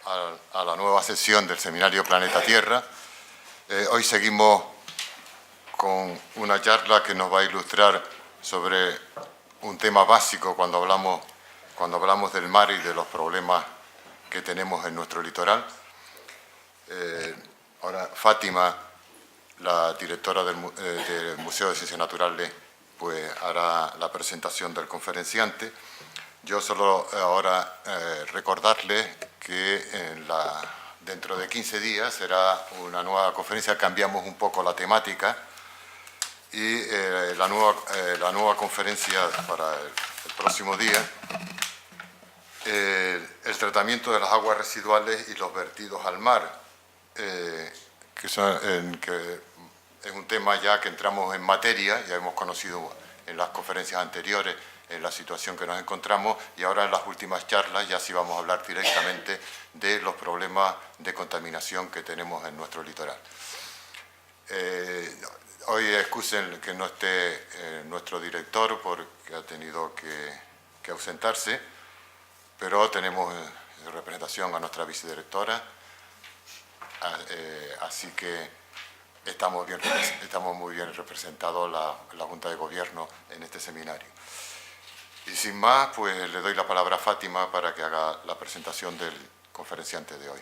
a la nueva sesión del Seminario Planeta Tierra. Hoy seguimos con una charla que nos va a ilustrar sobre un tema básico cuando hablamos del mar y de los problemas que tenemos en nuestro litoral. Ahora Fátima, la directora del Museo de Ciencias Naturales, pues hará la presentación del conferenciante. Yo solo ahora recordarles que dentro de 15 días será una nueva conferencia, cambiamos un poco la temática y la nueva conferencia para el próximo día, el tratamiento de las aguas residuales y los vertidos al mar, que es un tema ya que entramos en materia, ya hemos conocido en las conferencias anteriores en la situación que nos encontramos, y ahora en las últimas charlas ya sí vamos a hablar directamente de los problemas de contaminación que tenemos en nuestro litoral. Hoy excusen que no esté nuestro director porque ha tenido que ausentarse, pero tenemos en representación a nuestra vicedirectora, así que estamos muy bien representados la Junta de Gobierno en este seminario. Y sin más, pues le doy la palabra a Fátima para que haga la presentación del conferenciante de hoy.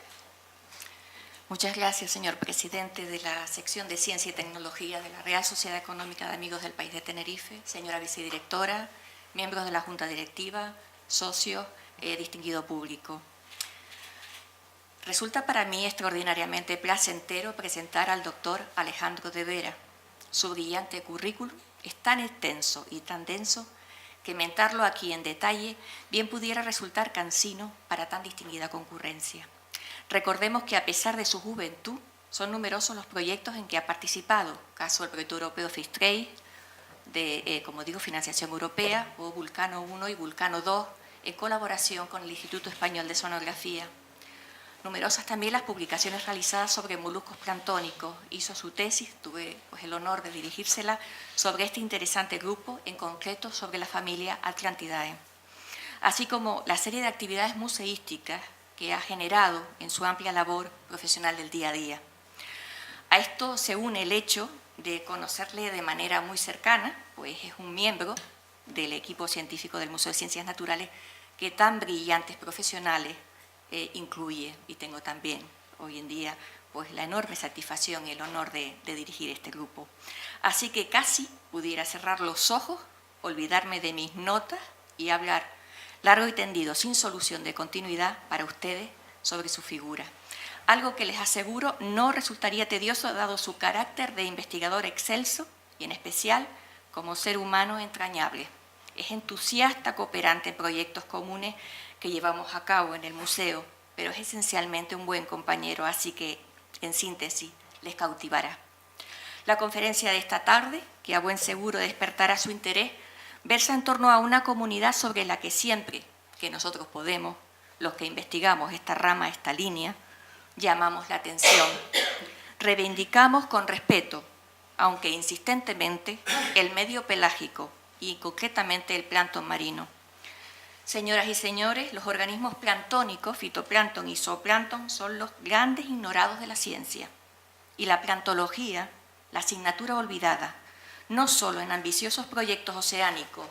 Muchas gracias, señor presidente de la sección de Ciencia y Tecnología de la Real Sociedad Económica de Amigos del País de Tenerife, señora vicedirectora, miembros de la Junta Directiva, socios, distinguido público. Resulta para mí extraordinariamente placentero presentar al doctor Alejandro de Vera. Su brillante currículum es tan extenso y tan denso que mentarlo aquí en detalle bien pudiera resultar cansino para tan distinguida concurrencia. Recordemos que a pesar de su juventud, son numerosos los proyectos en que ha participado, caso del proyecto europeo Fish Trade, de, como digo, financiación europea, o Vulcano 1 y Vulcano 2, en colaboración con el Instituto Español de Oceanografía. Numerosas también las publicaciones realizadas sobre moluscos planctónicos. Hizo su tesis, tuve el honor de dirigírsela, sobre este interesante grupo, en concreto sobre la familia Atlantidae. Así como la serie de actividades museísticas que ha generado en su amplia labor profesional del día a día. A esto se une el hecho de conocerle de manera muy cercana, pues es un miembro del equipo científico del Museo de Ciencias Naturales que tan brillantes profesionales incluye, y tengo también hoy en día pues la enorme satisfacción y el honor de dirigir este grupo. Así que casi pudiera cerrar los ojos, olvidarme de mis notas y hablar largo y tendido, sin solución de continuidad para ustedes, sobre su figura. Algo que les aseguro no resultaría tedioso dado su carácter de investigador excelso y en especial como ser humano entrañable. Es entusiasta cooperante en proyectos comunes que llevamos a cabo en el museo, pero es esencialmente un buen compañero, así que, en síntesis, les cautivará. La conferencia de esta tarde, que a buen seguro despertará su interés, versa en torno a una comunidad sobre la que siempre que nosotros podemos, los que investigamos esta rama, esta línea, llamamos la atención. Reivindicamos con respeto, aunque insistentemente, el medio pelágico y concretamente el plancton marino. Señoras y señores, los organismos planctónicos, fitoplancton y zooplancton, son los grandes ignorados de la ciencia. Y la plantología, la asignatura olvidada, no solo en ambiciosos proyectos oceánicos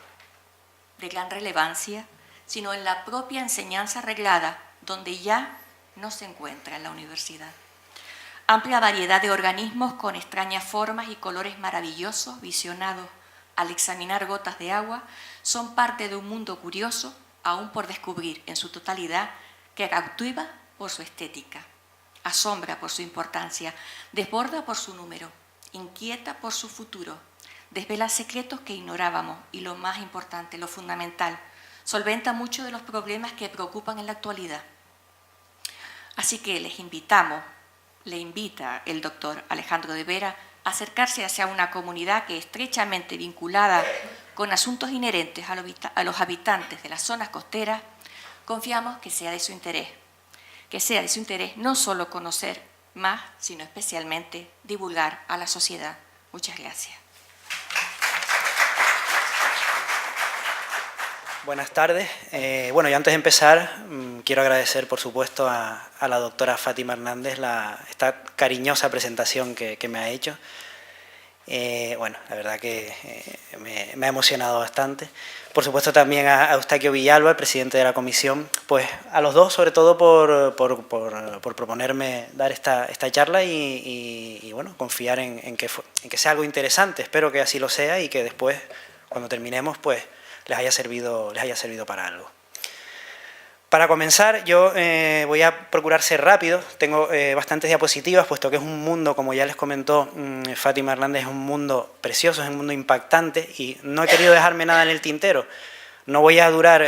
de gran relevancia, sino en la propia enseñanza reglada, donde ya no se encuentra en la universidad. Amplia variedad de organismos con extrañas formas y colores maravillosos, visionados al examinar gotas de agua, son parte de un mundo curioso, aún por descubrir en su totalidad, que cautiva por su estética, asombra por su importancia, desborda por su número, inquieta por su futuro, desvela secretos que ignorábamos y lo más importante, lo fundamental, solventa muchos de los problemas que preocupan en la actualidad. Así que le invita el doctor Alejandro de Vera a acercarse hacia una comunidad que estrechamente vinculada con asuntos inherentes a los habitantes de las zonas costeras, confiamos que sea de su interés no solo conocer más, sino especialmente divulgar a la sociedad. Muchas gracias. Buenas tardes. Bueno, yo antes de empezar quiero agradecer, por supuesto, a la doctora Fátima Hernández esta cariñosa presentación que me ha hecho. Bueno, la verdad que me ha emocionado bastante. Por supuesto también a Eustaquio Villalba, el presidente de la comisión, pues a los dos sobre todo por proponerme dar esta charla y bueno, confiar en que sea algo interesante. Espero que así lo sea y que después, cuando terminemos, pues les haya servido para algo. Para comenzar, yo voy a procurar ser rápido. Tengo bastantes diapositivas, puesto que es un mundo, como ya les comentó Fátima Hernández, es un mundo precioso, es un mundo impactante y no he querido dejarme nada en el tintero. No voy a durar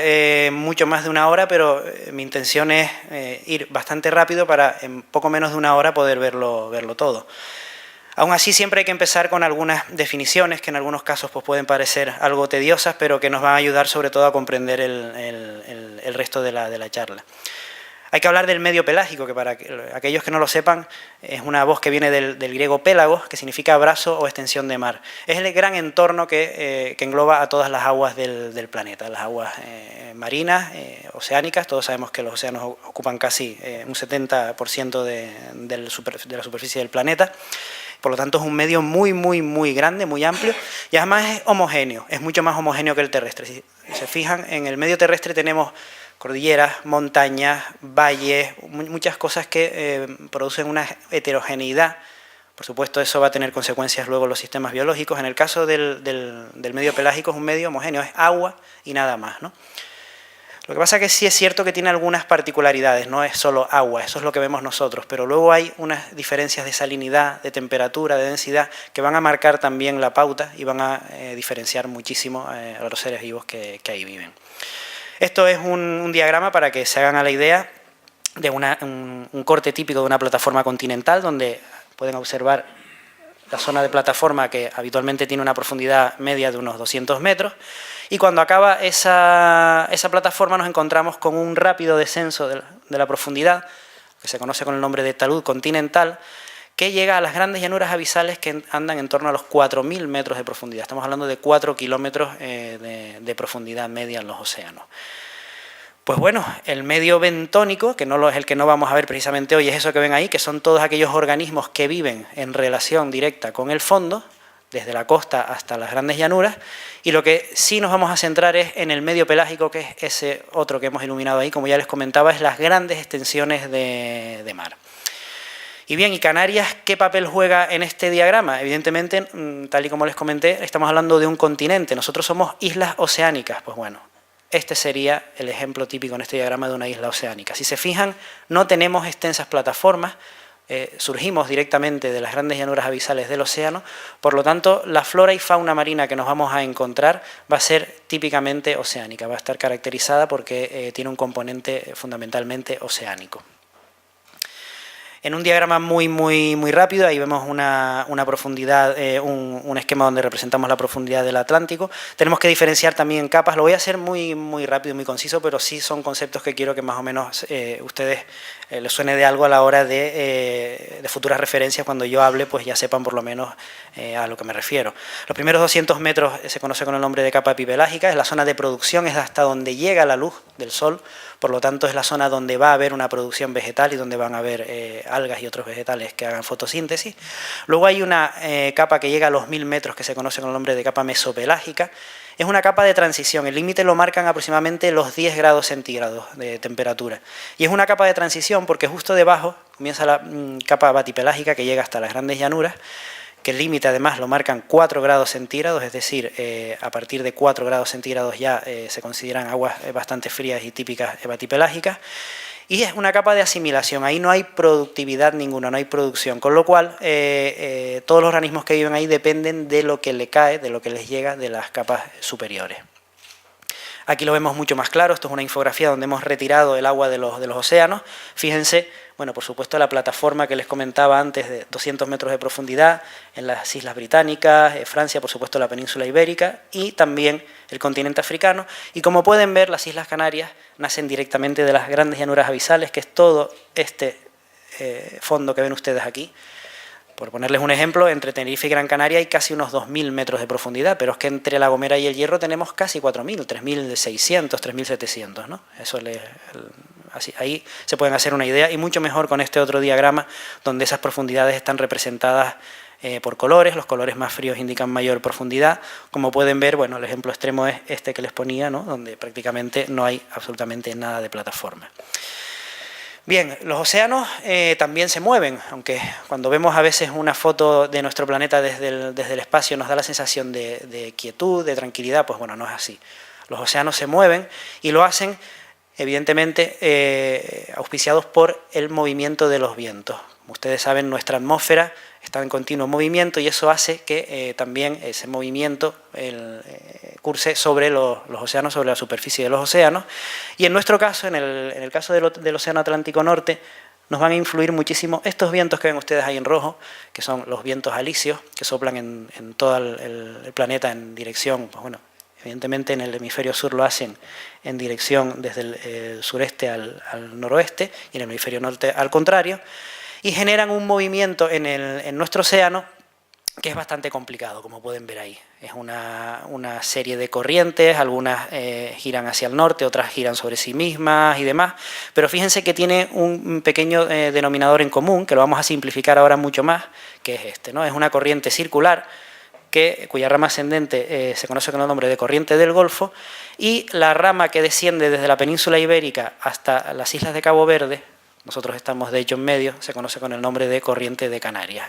mucho más de una hora, pero mi intención es ir bastante rápido para en poco menos de una hora poder verlo todo. Aún así, siempre hay que empezar con algunas definiciones que en algunos casos pues, pueden parecer algo tediosas, pero que nos van a ayudar sobre todo a comprender el resto de la charla. Hay que hablar del medio pelágico, que para aquellos que no lo sepan, es una voz que viene del griego pélagos, que significa brazo o extensión de mar. Es el gran entorno que engloba a todas las aguas del planeta, las aguas marinas, oceánicas. Todos sabemos que los océanos ocupan casi un 70% de la superficie del planeta. Por lo tanto, es un medio muy grande, muy amplio y además es homogéneo, es mucho más homogéneo que el terrestre. Si se fijan, en el medio terrestre tenemos cordilleras, montañas, valles, muchas cosas que producen una heterogeneidad. Por supuesto, eso va a tener consecuencias luego en los sistemas biológicos. En el caso del medio pelágico es un medio homogéneo, es agua y nada más, ¿no? Lo que pasa es que sí es cierto que tiene algunas particularidades, no es solo agua, eso es lo que vemos nosotros, pero luego hay unas diferencias de salinidad, de temperatura, de densidad, que van a marcar también la pauta y van a diferenciar muchísimo a los seres vivos que ahí viven. Esto es un diagrama para que se hagan a la idea de un corte típico de una plataforma continental, donde pueden observar la zona de plataforma que habitualmente tiene una profundidad media de unos 200 metros, y cuando acaba esa plataforma nos encontramos con un rápido descenso de la profundidad, que se conoce con el nombre de talud continental, que llega a las grandes llanuras abisales que andan en torno a los 4.000 metros de profundidad. Estamos hablando de 4 kilómetros de profundidad media en los océanos. Pues bueno, el medio bentónico, que no es el que no vamos a ver precisamente hoy, es eso que ven ahí, que son todos aquellos organismos que viven en relación directa con el fondo, desde la costa hasta las grandes llanuras, y lo que sí nos vamos a centrar es en el medio pelágico, que es ese otro que hemos iluminado ahí, como ya les comentaba, es las grandes extensiones de mar. Y bien, ¿y Canarias qué papel juega en este diagrama? Evidentemente, tal y como les comenté, estamos hablando de un continente, nosotros somos islas oceánicas. Pues bueno, este sería el ejemplo típico en este diagrama de una isla oceánica. Si se fijan, no tenemos extensas plataformas, surgimos directamente de las grandes llanuras abisales del océano, por lo tanto, la flora y fauna marina que nos vamos a encontrar va a ser típicamente oceánica, va a estar caracterizada porque tiene un componente fundamentalmente oceánico. En un diagrama muy rápido, ahí vemos una profundidad, un esquema donde representamos la profundidad del Atlántico. Tenemos que diferenciar también en capas, lo voy a hacer muy rápido y muy conciso, pero sí son conceptos que quiero que más o menos ustedes les suene de algo a la hora de futuras referencias. Cuando yo hable, pues ya sepan por lo menos a lo que me refiero. Los primeros 200 metros se conoce con el nombre de capa epipelágica, es la zona de producción, es hasta donde llega la luz del sol, por lo tanto es la zona donde va a haber una producción vegetal y donde van a haber algas y otros vegetales que hagan fotosíntesis. Luego hay una capa que llega a los 1000 metros que se conoce con el nombre de capa mesopelágica. Es una capa de transición, el límite lo marcan aproximadamente los 10 grados centígrados de temperatura. Y es una capa de transición porque justo debajo comienza la capa batipelágica que llega hasta las grandes llanuras, que el límite además lo marcan 4 grados centígrados, es decir, a partir de 4 grados centígrados ya se consideran aguas bastante frías y típicas batipelágicas. Y es una capa de asimilación, ahí no hay productividad ninguna, no hay producción, con lo cual todos los organismos que viven ahí dependen de lo que le cae, de lo que les llega de las capas superiores. Aquí lo vemos mucho más claro, esto es una infografía donde hemos retirado el agua de los océanos. Fíjense, bueno, por supuesto la plataforma que les comentaba antes de 200 metros de profundidad en las Islas Británicas, Francia, por supuesto la península ibérica y también el continente africano. Y como pueden ver, las Islas Canarias nacen directamente de las grandes llanuras abisales, que es todo este fondo que ven ustedes aquí. Por ponerles un ejemplo, entre Tenerife y Gran Canaria hay casi unos 2.000 metros de profundidad, pero es que entre La Gomera y El Hierro tenemos casi 4.000, 3.600, 3.700, ¿no? Ahí se pueden hacer una idea, y mucho mejor con este otro diagrama, donde esas profundidades están representadas por colores. Los colores más fríos indican mayor profundidad. Como pueden ver, bueno, el ejemplo extremo es este que les ponía, ¿no? Donde prácticamente no hay absolutamente nada de plataforma. Bien, los océanos también se mueven, aunque cuando vemos a veces una foto de nuestro planeta desde el espacio nos da la sensación de quietud, de tranquilidad. Pues bueno, no es así. Los océanos se mueven y lo hacen, evidentemente, auspiciados por el movimiento de los vientos. Como ustedes saben, nuestra atmósfera está en continuo movimiento y eso hace que también ese movimiento curse sobre los océanos, sobre la superficie de los océanos. Y en nuestro caso, en el caso del Océano Atlántico Norte, nos van a influir muchísimo estos vientos que ven ustedes ahí en rojo, que son los vientos alisios, que soplan en todo el planeta en dirección, pues bueno, evidentemente en el hemisferio sur lo hacen en dirección desde el sureste al noroeste, y en el hemisferio norte al contrario, y generan un movimiento en nuestro océano que es bastante complicado, como pueden ver ahí. Es una serie de corrientes, algunas giran hacia el norte, otras giran sobre sí mismas y demás, pero fíjense que tiene un pequeño denominador en común, que lo vamos a simplificar ahora mucho más, que es este, ¿no? Es una corriente circular, cuya rama ascendente se conoce con el nombre de corriente del Golfo, y la rama que desciende desde la península ibérica hasta las islas de Cabo Verde, nosotros estamos de hecho en medio, se conoce con el nombre de corriente de Canarias.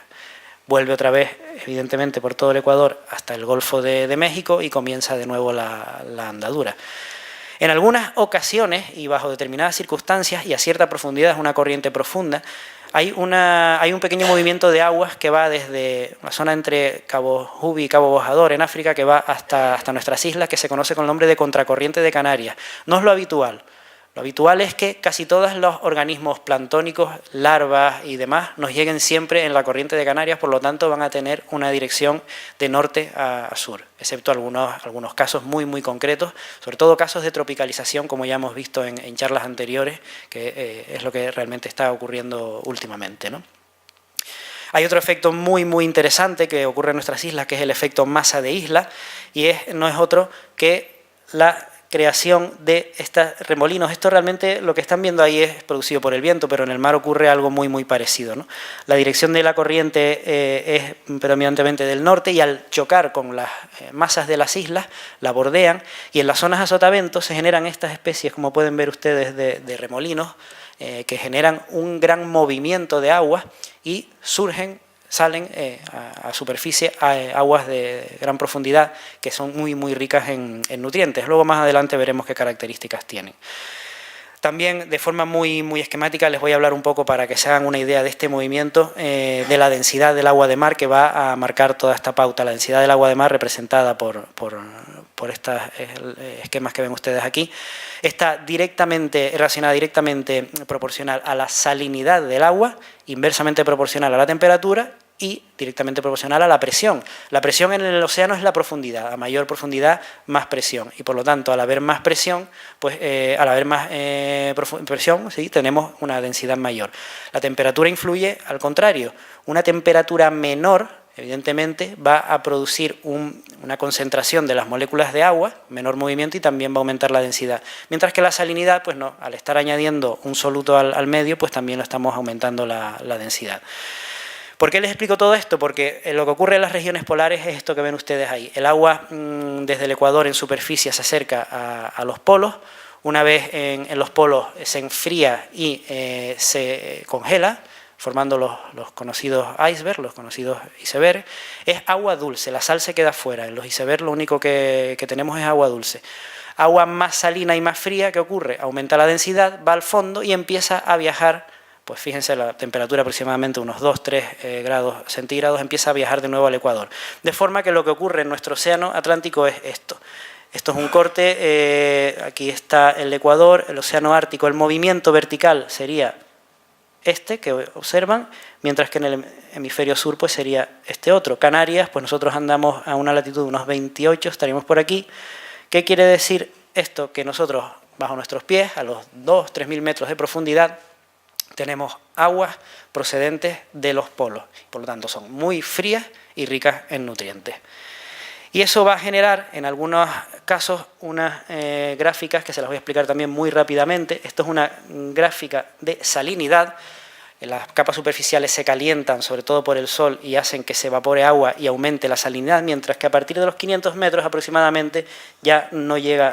Vuelve otra vez, evidentemente, por todo el Ecuador hasta el Golfo de México y comienza de nuevo la andadura. En algunas ocasiones y bajo determinadas circunstancias y a cierta profundidad, es una corriente profunda, hay un pequeño movimiento de aguas que va desde la zona entre Cabo Jubi y Cabo Bojador en África, que va hasta nuestras islas, que se conoce con el nombre de contracorriente de Canarias. No es lo habitual. Lo habitual es que casi todos los organismos planctónicos, larvas y demás, nos lleguen siempre en la corriente de Canarias, por lo tanto van a tener una dirección de norte a sur, excepto algunos casos muy, muy concretos, sobre todo casos de tropicalización, como ya hemos visto en charlas anteriores, que es lo que realmente está ocurriendo últimamente, ¿no? Hay otro efecto muy, muy interesante que ocurre en nuestras islas, que es el efecto masa de isla, y no es otro que la creación de estos remolinos. Esto realmente, lo que están viendo ahí, es producido por el viento, pero en el mar ocurre algo muy, muy parecido, ¿no? La dirección de la corriente es predominantemente del norte, y al chocar con las masas de las islas, la bordean, y en las zonas a sotavento se generan estas especies, como pueden ver ustedes, de remolinos, que generan un gran movimiento de agua y salen a superficie aguas de gran profundidad que son muy, muy ricas en nutrientes. Luego más adelante veremos qué características tienen. También de forma muy, muy esquemática les voy a hablar un poco para que se hagan una idea de este movimiento, de la densidad del agua de mar, que va a marcar toda esta pauta. La densidad del agua de mar, representada por estos esquemas que ven ustedes aquí, está relacionada directamente proporcional a la salinidad del agua, inversamente proporcional a la temperatura y directamente proporcional a la presión. La presión en el océano es la profundidad, a mayor profundidad más presión, y por lo tanto al haber más presión, pues al haber más presión, ¿sí?, tenemos una densidad mayor. La temperatura influye al contrario. Una temperatura menor, evidentemente, va a producir una concentración de las moléculas de agua, menor movimiento, y también va a aumentar la densidad. Mientras que la salinidad, pues no, al estar añadiendo un soluto al medio, pues también lo estamos aumentando la densidad. ¿Por qué les explico todo esto? Porque lo que ocurre en las regiones polares es esto que ven ustedes ahí. El agua desde el Ecuador en superficie se acerca a los polos. Una vez en los polos se enfría y se congela, formando los conocidos icebergs, los conocidos icebergs. Es agua dulce, la sal se queda fuera. En los icebergs lo único que tenemos es agua dulce. Agua más salina y más fría, ¿qué ocurre? Aumenta la densidad, va al fondo y empieza a viajar. Pues fíjense, la temperatura aproximadamente unos 2-3 grados centígrados, empieza a viajar de nuevo al Ecuador. De forma que lo que ocurre en nuestro océano Atlántico es esto. Esto es un corte, aquí está el Ecuador, el océano Ártico. El movimiento vertical sería este que observan, mientras que en el hemisferio sur pues sería este otro. Canarias, pues nosotros andamos a una latitud de unos 28, estaríamos por aquí. ¿Qué quiere decir esto? Que nosotros, bajo nuestros pies, a los 2-3.000 metros de profundidad, tenemos aguas procedentes de los polos, por lo tanto son muy frías y ricas en nutrientes. Y eso va a generar, en algunos casos, unas gráficas que se las voy a explicar también muy rápidamente. Esto es una gráfica de salinidad. Las capas superficiales se calientan, sobre todo por el sol, y hacen que se evapore agua y aumente la salinidad, mientras que a partir de los 500 metros aproximadamente ya no llega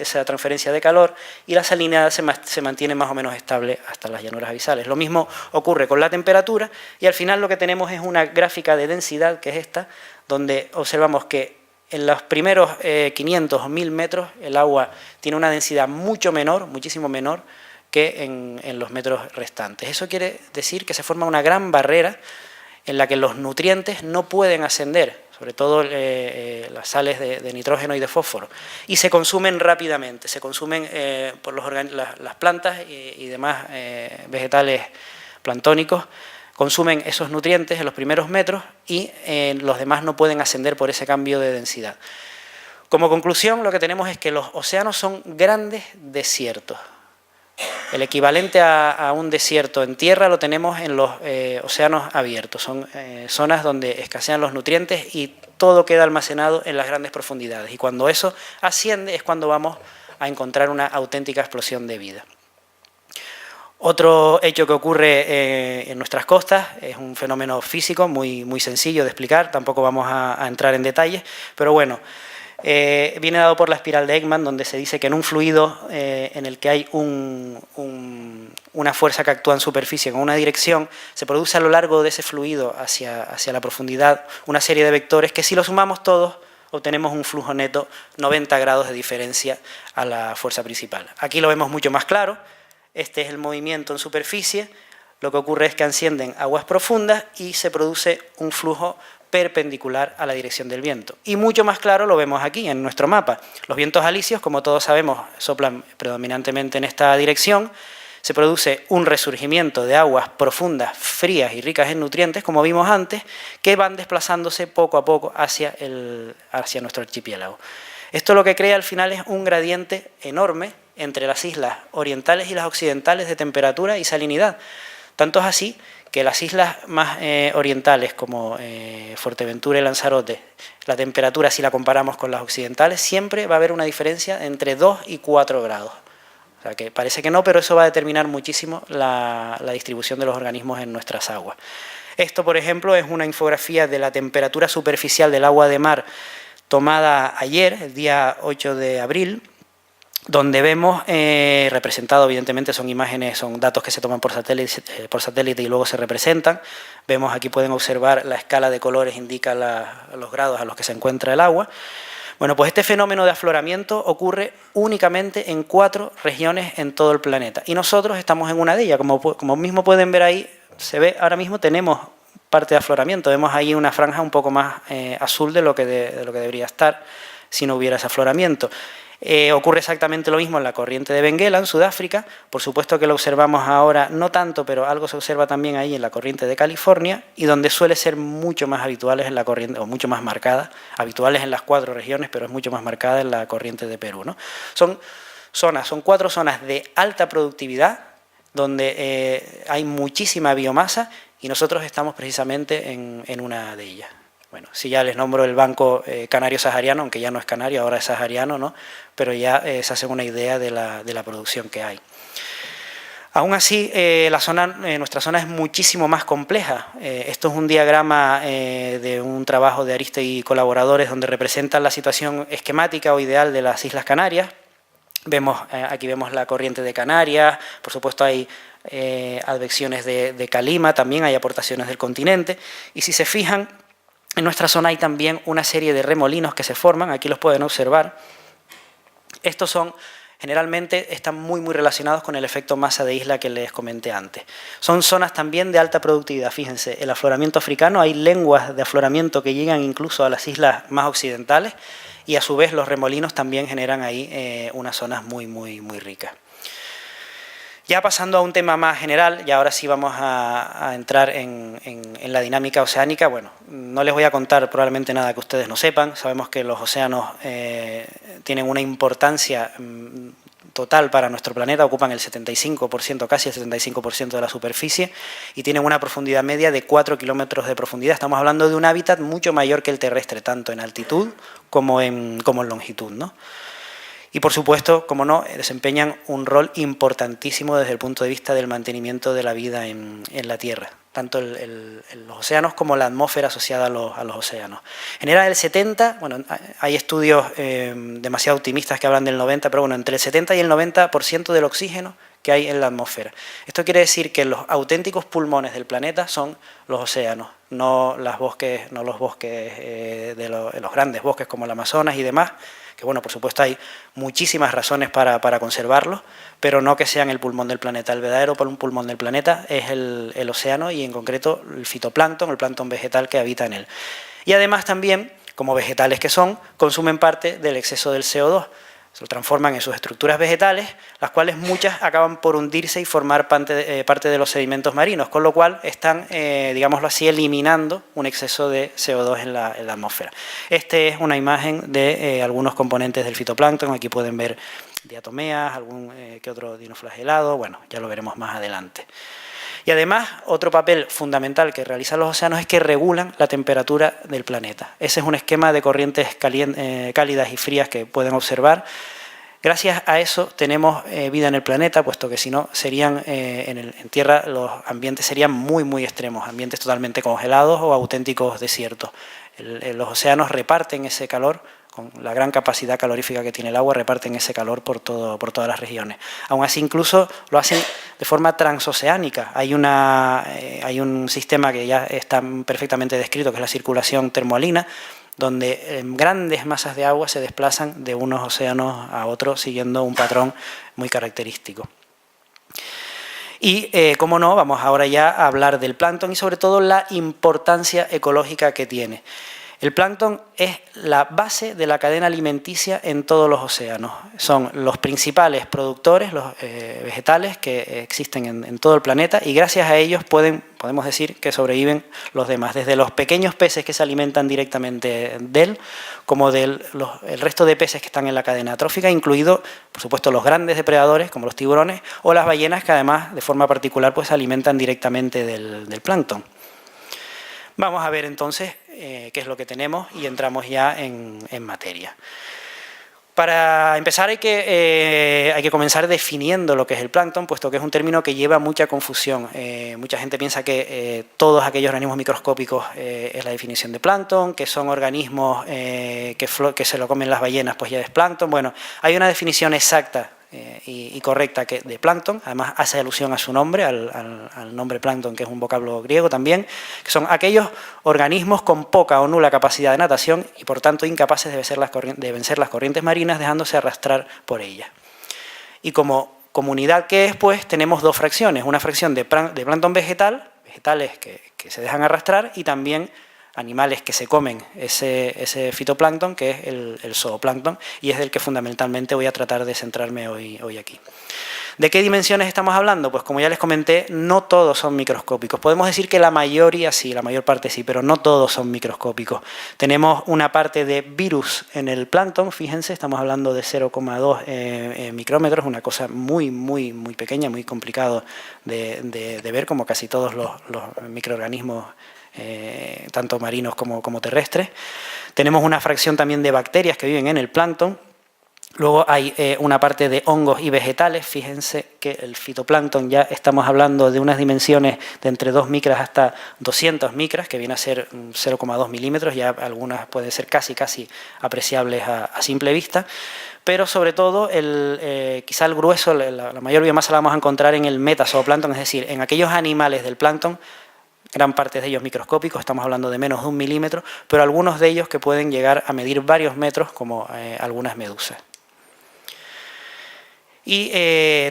esa transferencia de calor y la salinidad se mantiene más o menos estable hasta las llanuras abisales. Lo mismo ocurre con la temperatura y al final lo que tenemos es una gráfica de densidad, que es esta, donde observamos que en los primeros 500 o 1000 metros el agua tiene una densidad mucho menor, muchísimo menor, que en los metros restantes. Eso quiere decir que se forma una gran barrera en la que los nutrientes no pueden ascender, sobre todo las sales de nitrógeno y de fósforo, y se consumen rápidamente, se consumen por las plantas y demás vegetales planctónicos, consumen esos nutrientes en los primeros metros y los demás no pueden ascender por ese cambio de densidad. Como conclusión, lo que tenemos es que los océanos son grandes desiertos. El equivalente a un desierto en tierra lo tenemos en los océanos abiertos. Son zonas donde escasean los nutrientes y todo queda almacenado en las grandes profundidades. Y cuando eso asciende es cuando vamos a encontrar una auténtica explosión de vida. Otro hecho que ocurre en nuestras costas es un fenómeno físico muy sencillo de explicar, tampoco vamos a entrar en detalles, pero bueno, viene dado por la espiral de Ekman, donde se dice que en un fluido en el que hay una fuerza que actúa en superficie con una dirección, se produce a lo largo de ese fluido hacia la profundidad una serie de vectores que si los sumamos todos obtenemos un flujo neto 90 grados de diferencia a la fuerza principal. Aquí lo vemos mucho más claro. Este es el movimiento en superficie, lo que ocurre es que ascienden aguas profundas y se produce un flujo perpendicular a la dirección del viento. Y mucho más claro lo vemos aquí en nuestro mapa. Los vientos alisios, como todos sabemos, soplan predominantemente en esta dirección. Se produce un resurgimiento de aguas profundas, frías y ricas en nutrientes, como vimos antes, que van desplazándose poco a poco hacia nuestro archipiélago. Esto lo que crea al final es un gradiente enorme entre las islas orientales y las occidentales de temperatura y salinidad. Tanto es así que las islas más orientales como Fuerteventura y Lanzarote, la temperatura, si la comparamos con las occidentales, siempre va a haber una diferencia entre 2 y 4 grados. O sea que parece que no, pero eso va a determinar muchísimo la distribución de los organismos en nuestras aguas. Esto, por ejemplo, es una infografía de la temperatura superficial del agua de mar tomada ayer, el día 8 de abril, donde vemos, representado evidentemente son imágenes, son datos que se toman por satélite y luego se representan. Vemos aquí, pueden observar la escala de colores, indica los grados a los que se encuentra el agua. Bueno, pues este fenómeno de afloramiento ocurre únicamente en 4 regiones en todo el planeta. Y nosotros estamos en una de ellas, como mismo pueden ver ahí, se ve ahora mismo tenemos parte de afloramiento. Vemos ahí una franja un poco más azul de lo que debería estar si no hubiera ese afloramiento. Ocurre exactamente lo mismo en la corriente de Benguela, en Sudáfrica. Por supuesto que lo observamos ahora, no tanto, pero algo se observa también ahí en la corriente de California, y donde suele ser mucho más habituales en la corriente, o mucho más marcada, habituales en las 4 regiones, pero es mucho más marcada en la corriente de Perú, ¿no? Son 4 zonas de alta productividad, donde hay muchísima biomasa, y nosotros estamos precisamente en una de ellas. Bueno, si ya les nombro el Banco Canario Sahariano, aunque ya no es canario, ahora es sahariano, ¿no? Pero ya se hacen una idea de la producción que hay. Aún así, nuestra zona es muchísimo más compleja. Esto es un diagrama de un trabajo de Aristegui y colaboradores donde representan la situación esquemática o ideal de las Islas Canarias. Aquí vemos la corriente de Canarias, por supuesto hay advecciones de Calima, también hay aportaciones del continente, y si se fijan, en nuestra zona hay también una serie de remolinos que se forman, aquí los pueden observar. Estos generalmente están muy relacionados con el efecto masa de isla que les comenté antes. Son zonas también de alta productividad, fíjense, el afloramiento africano, hay lenguas de afloramiento que llegan incluso a las islas más occidentales, y a su vez los remolinos también generan ahí unas zonas muy ricas. Ya pasando a un tema más general, y ahora sí vamos a entrar en la dinámica oceánica. Bueno, no les voy a contar probablemente nada que ustedes no sepan. Sabemos que los océanos tienen una importancia total para nuestro planeta, ocupan el 75%, casi el 75% de la superficie, y tienen una profundidad media de 4 kilómetros de profundidad. Estamos hablando de un hábitat mucho mayor que el terrestre, tanto en altitud como en longitud, ¿no? Y por supuesto, como no, desempeñan un rol importantísimo desde el punto de vista del mantenimiento de la vida en la Tierra, tanto los océanos como la atmósfera asociada a los océanos. En era del 70, bueno, hay estudios demasiado optimistas que hablan del 90, pero bueno, entre el 70 y el 90% del oxígeno que hay en la atmósfera. Esto quiere decir que los auténticos pulmones del planeta son los océanos, no los bosques de los grandes bosques como el Amazonas y demás, que bueno, por supuesto hay muchísimas razones para conservarlos, pero no que sean el pulmón del planeta. El verdadero pulmón del planeta es el océano y en concreto el fitoplancton, el plancton vegetal que habita en él. Y además también, como vegetales que son, consumen parte del exceso del CO2. Se lo transforman en sus estructuras vegetales, las cuales muchas acaban por hundirse y formar parte de los sedimentos marinos, con lo cual están, digámoslo así, eliminando un exceso de CO2 en la atmósfera. Esta es una imagen de algunos componentes del fitoplancton. Aquí pueden ver diatomeas, algún que otro dinoflagelado, bueno, ya lo veremos más adelante. Y además, otro papel fundamental que realizan los océanos es que regulan la temperatura del planeta. Ese es un esquema de corrientes cálidas y frías que pueden observar. Gracias a eso tenemos vida en el planeta, puesto que si no, serían en Tierra los ambientes serían muy, muy extremos, ambientes totalmente congelados o auténticos desiertos. Los océanos reparten ese calor, con la gran capacidad calorífica que tiene el agua, reparten ese calor por todas las regiones. Aún así, incluso lo hacen de forma transoceánica. Hay un sistema que ya está perfectamente descrito, que es la circulación termoalina, donde grandes masas de agua se desplazan de unos océanos a otros siguiendo un patrón muy característico. Y, como no, vamos ahora ya a hablar del plancton y sobre todo la importancia ecológica que tiene. El plancton es la base de la cadena alimenticia en todos los océanos. Son los principales productores, los vegetales que existen en todo el planeta, y gracias a ellos podemos decir que sobreviven los demás, desde los pequeños peces que se alimentan directamente de él, como el resto de peces que están en la cadena trófica, incluidos, por supuesto, los grandes depredadores, como los tiburones, o las ballenas, que además, de forma particular, pues se alimentan directamente del plancton. Vamos a ver entonces qué es lo que tenemos y entramos ya en materia. Para empezar hay que comenzar definiendo lo que es el plancton, puesto que es un término que lleva mucha confusión. Mucha gente piensa que todos aquellos organismos microscópicos es la definición de plancton, que son organismos que se lo comen las ballenas, pues ya es plancton. Bueno, hay una definición exacta y correcta de plancton, además hace alusión a su nombre, al nombre plancton, que es un vocablo griego también, que son aquellos organismos con poca o nula capacidad de natación y por tanto incapaces de vencer las corrientes marinas, dejándose arrastrar por ellas. Y como comunidad que es, pues tenemos dos fracciones, una fracción de plancton vegetales que se dejan arrastrar, y también animales que se comen ese fitoplancton, que es el zooplancton, y es del que fundamentalmente voy a tratar de centrarme hoy aquí. ¿De qué dimensiones estamos hablando? Pues como ya les comenté, no todos son microscópicos. Podemos decir que la mayoría sí, la mayor parte sí, pero no todos son microscópicos. Tenemos una parte de virus en el plancton, fíjense, estamos hablando de 0,2 micrómetros, una cosa muy, muy, muy pequeña, muy complicado de ver, como casi todos los microorganismos tanto marinos como terrestres. Tenemos una fracción también de bacterias que viven en el plancton. Luego hay una parte de hongos y vegetales. Fíjense que el fitoplancton ya estamos hablando de unas dimensiones de entre 2 micras hasta 200 micras, que viene a ser 0,2 milímetros, ya algunas pueden ser casi apreciables a simple vista. Pero sobre todo, quizá el grueso, la mayor biomasa la vamos a encontrar en el metazooplancton, es decir, en aquellos animales del plancton, gran parte de ellos microscópicos, estamos hablando de menos de 1 milímetro, pero algunos de ellos que pueden llegar a medir varios metros, como algunas medusas. Y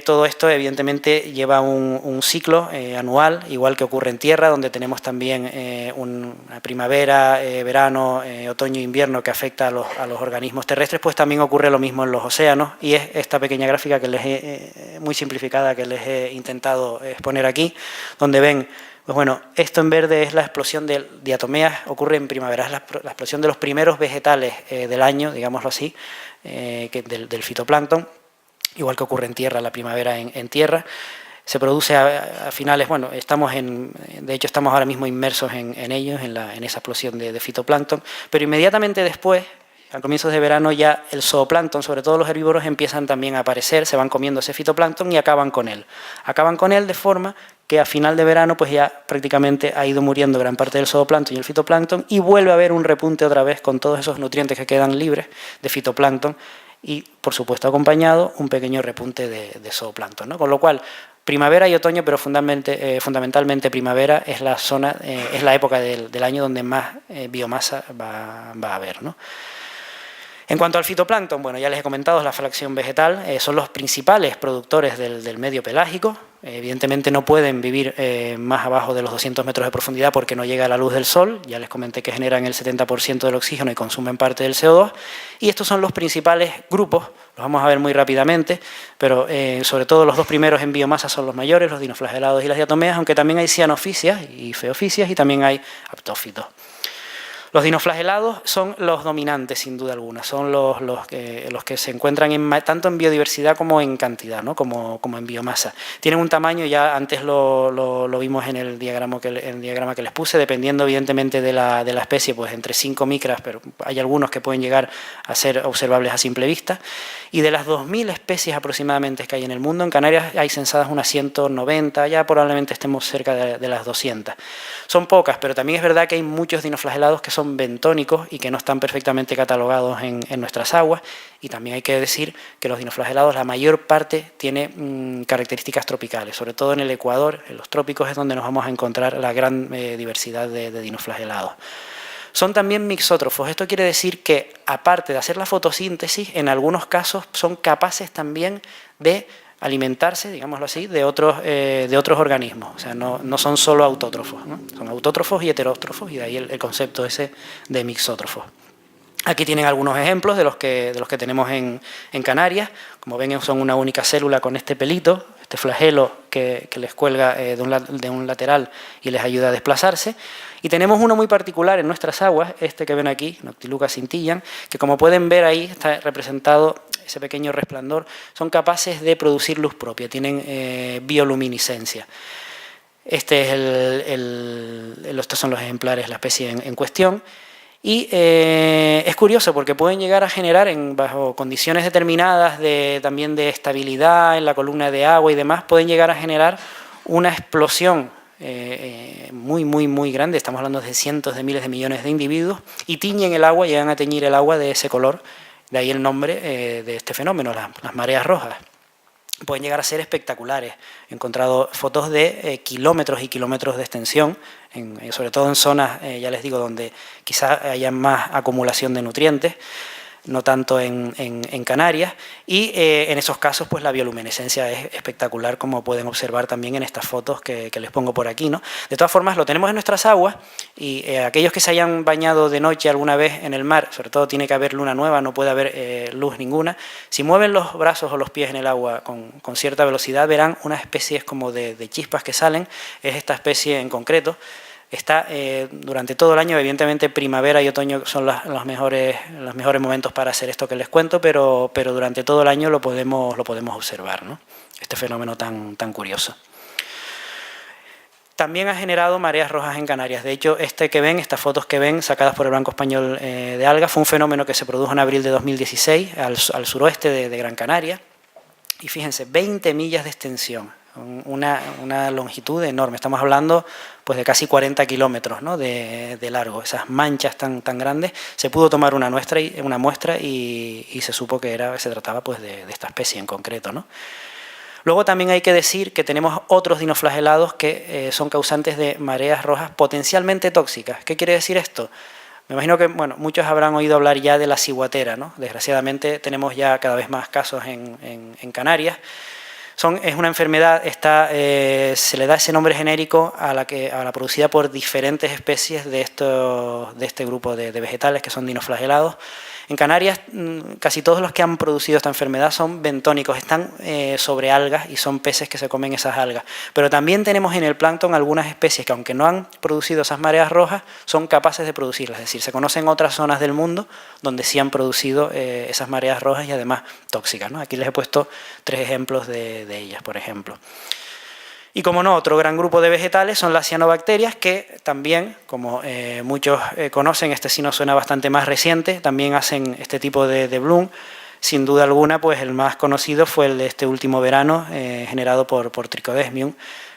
todo esto evidentemente lleva un ciclo anual, igual que ocurre en tierra, donde tenemos también una primavera, verano, otoño e invierno que afecta a los organismos terrestres, pues también ocurre lo mismo en los océanos, y es esta pequeña gráfica que muy simplificada que les he intentado exponer aquí, donde ven. Pues bueno, esto en verde es la explosión de diatomeas, ocurre en primavera, es la explosión de los primeros vegetales del año, digámoslo así, del fitoplancton. igual que ocurre en tierra, la primavera en tierra. Se produce a finales, bueno, de hecho estamos ahora mismo inmersos en ellos, en esa explosión de fitoplancton, pero inmediatamente después, a comienzos de verano, ya el zooplancton, sobre todo los herbívoros, empiezan también a aparecer, se van comiendo ese fitoplancton y acaban con él. Acaban con él de forma que a final de verano pues ya prácticamente ha ido muriendo gran parte del zooplancton y el fitoplancton y vuelve a haber un repunte otra vez con todos esos nutrientes que quedan libres de fitoplancton y, por supuesto, acompañado un pequeño repunte de zooplancton, ¿no? Con lo cual, primavera y otoño, pero fundamentalmente primavera es la época del año donde más biomasa va a haber, ¿no? En cuanto al fitoplancton, bueno, ya les he comentado, la fracción vegetal, son los principales productores del medio pelágico. Evidentemente no pueden vivir más abajo de los 200 metros de profundidad porque no llega la luz del sol. Ya les comenté que generan el 70% del oxígeno y consumen parte del CO2. Y estos son los principales grupos, los vamos a ver muy rápidamente, pero sobre todo los dos primeros en biomasa son los mayores, los dinoflagelados y las diatomeas, aunque también hay cianofisias y feofisias y también hay aptófitos. Los dinoflagelados son los dominantes, sin duda alguna, son los que se encuentran tanto en biodiversidad como en cantidad, ¿no? como en biomasa. Tienen un tamaño, ya antes lo vimos en el diagrama que les puse, dependiendo evidentemente de la especie, pues entre 5 micras, pero hay algunos que pueden llegar a ser observables a simple vista. Y de las 2.000 especies aproximadamente que hay en el mundo, en Canarias hay censadas unas 190, ya probablemente estemos cerca de las 200. Son pocas, pero también es verdad que hay muchos dinoflagelados que son bentónicos y que no están perfectamente catalogados en nuestras aguas, y también hay que decir que los dinoflagelados, la mayor parte tiene características tropicales, sobre todo en el Ecuador, en los trópicos es donde nos vamos a encontrar la gran diversidad de dinoflagelados. Son también mixótrofos, esto quiere decir que aparte de hacer la fotosíntesis, en algunos casos son capaces también de alimentarse, digámoslo así, de otros organismos. O sea, no son solo autótrofos, ¿no? Son autótrofos y heterótrofos, y de ahí el concepto ese de mixótrofos. Aquí tienen algunos ejemplos de los que tenemos en Canarias. Como ven, son una única célula con este pelito, este flagelo que les cuelga de un lateral y les ayuda a desplazarse. Y tenemos uno muy particular en nuestras aguas, este que ven aquí, Noctiluca scintillans, que como pueden ver ahí está representado ese pequeño resplandor, son capaces de producir luz propia, tienen bioluminiscencia. Estos son los ejemplares, la especie en cuestión. Y es curioso porque pueden llegar a generar, bajo condiciones determinadas también de estabilidad en la columna de agua y demás, pueden llegar a generar una explosión muy grande, estamos hablando de cientos de miles de millones de individuos, y tiñen el agua, llegan a teñir el agua de ese color, de ahí el nombre de este fenómeno, las mareas rojas. Pueden llegar a ser espectaculares. He encontrado fotos de kilómetros y kilómetros de extensión, sobre todo en zonas, ya les digo, donde quizás haya más acumulación de nutrientes, no tanto en Canarias, y en esos casos pues la bioluminescencia es espectacular, como pueden observar también en estas fotos que les pongo por aquí, ¿no? De todas formas, lo tenemos en nuestras aguas, y aquellos que se hayan bañado de noche alguna vez en el mar, sobre todo tiene que haber luna nueva, no puede haber luz ninguna, si mueven los brazos o los pies en el agua con cierta velocidad, verán unas especies como de chispas que salen, es esta especie en concreto. Está durante todo el año, evidentemente primavera y otoño son los mejores momentos para hacer esto que les cuento, pero durante todo el año lo podemos observar, ¿no? Este fenómeno tan curioso. También ha generado mareas rojas en Canarias. De hecho, estas fotos que ven, sacadas por el Banco Español de Algas, fue un fenómeno que se produjo en abril de 2016 al suroeste de Gran Canaria. Y fíjense, 20 millas de extensión. Una longitud enorme, estamos hablando pues de casi 40 kilómetros, ¿no? de largo, esas manchas tan grandes. Se pudo tomar una muestra y se supo que se trataba pues de esta especie en concreto, ¿no? Luego también hay que decir que tenemos otros dinoflagelados que son causantes de mareas rojas potencialmente tóxicas. ¿Qué quiere decir esto? Me imagino que muchos habrán oído hablar ya de la ciguatera, ¿no? Desgraciadamente tenemos ya cada vez más casos en Canarias. Es una enfermedad, se le da ese nombre genérico a la producida por diferentes especies de este grupo de vegetales que son dinoflagelados. En Canarias, casi todos los que han producido esta enfermedad son bentónicos, están sobre algas y son peces que se comen esas algas. Pero también tenemos en el plancton algunas especies que, aunque no han producido esas mareas rojas, son capaces de producirlas. Es decir, se conocen otras zonas del mundo donde sí han producido esas mareas rojas y además tóxicas, ¿no? Aquí les he puesto 3 ejemplos de ellas, por ejemplo. Y como no, otro gran grupo de vegetales son las cianobacterias, que también, como muchos conocen, este sí nos suena bastante más reciente, también hacen este tipo de bloom. Sin duda alguna, pues el más conocido fue el de este último verano, generado por Trichodesmium,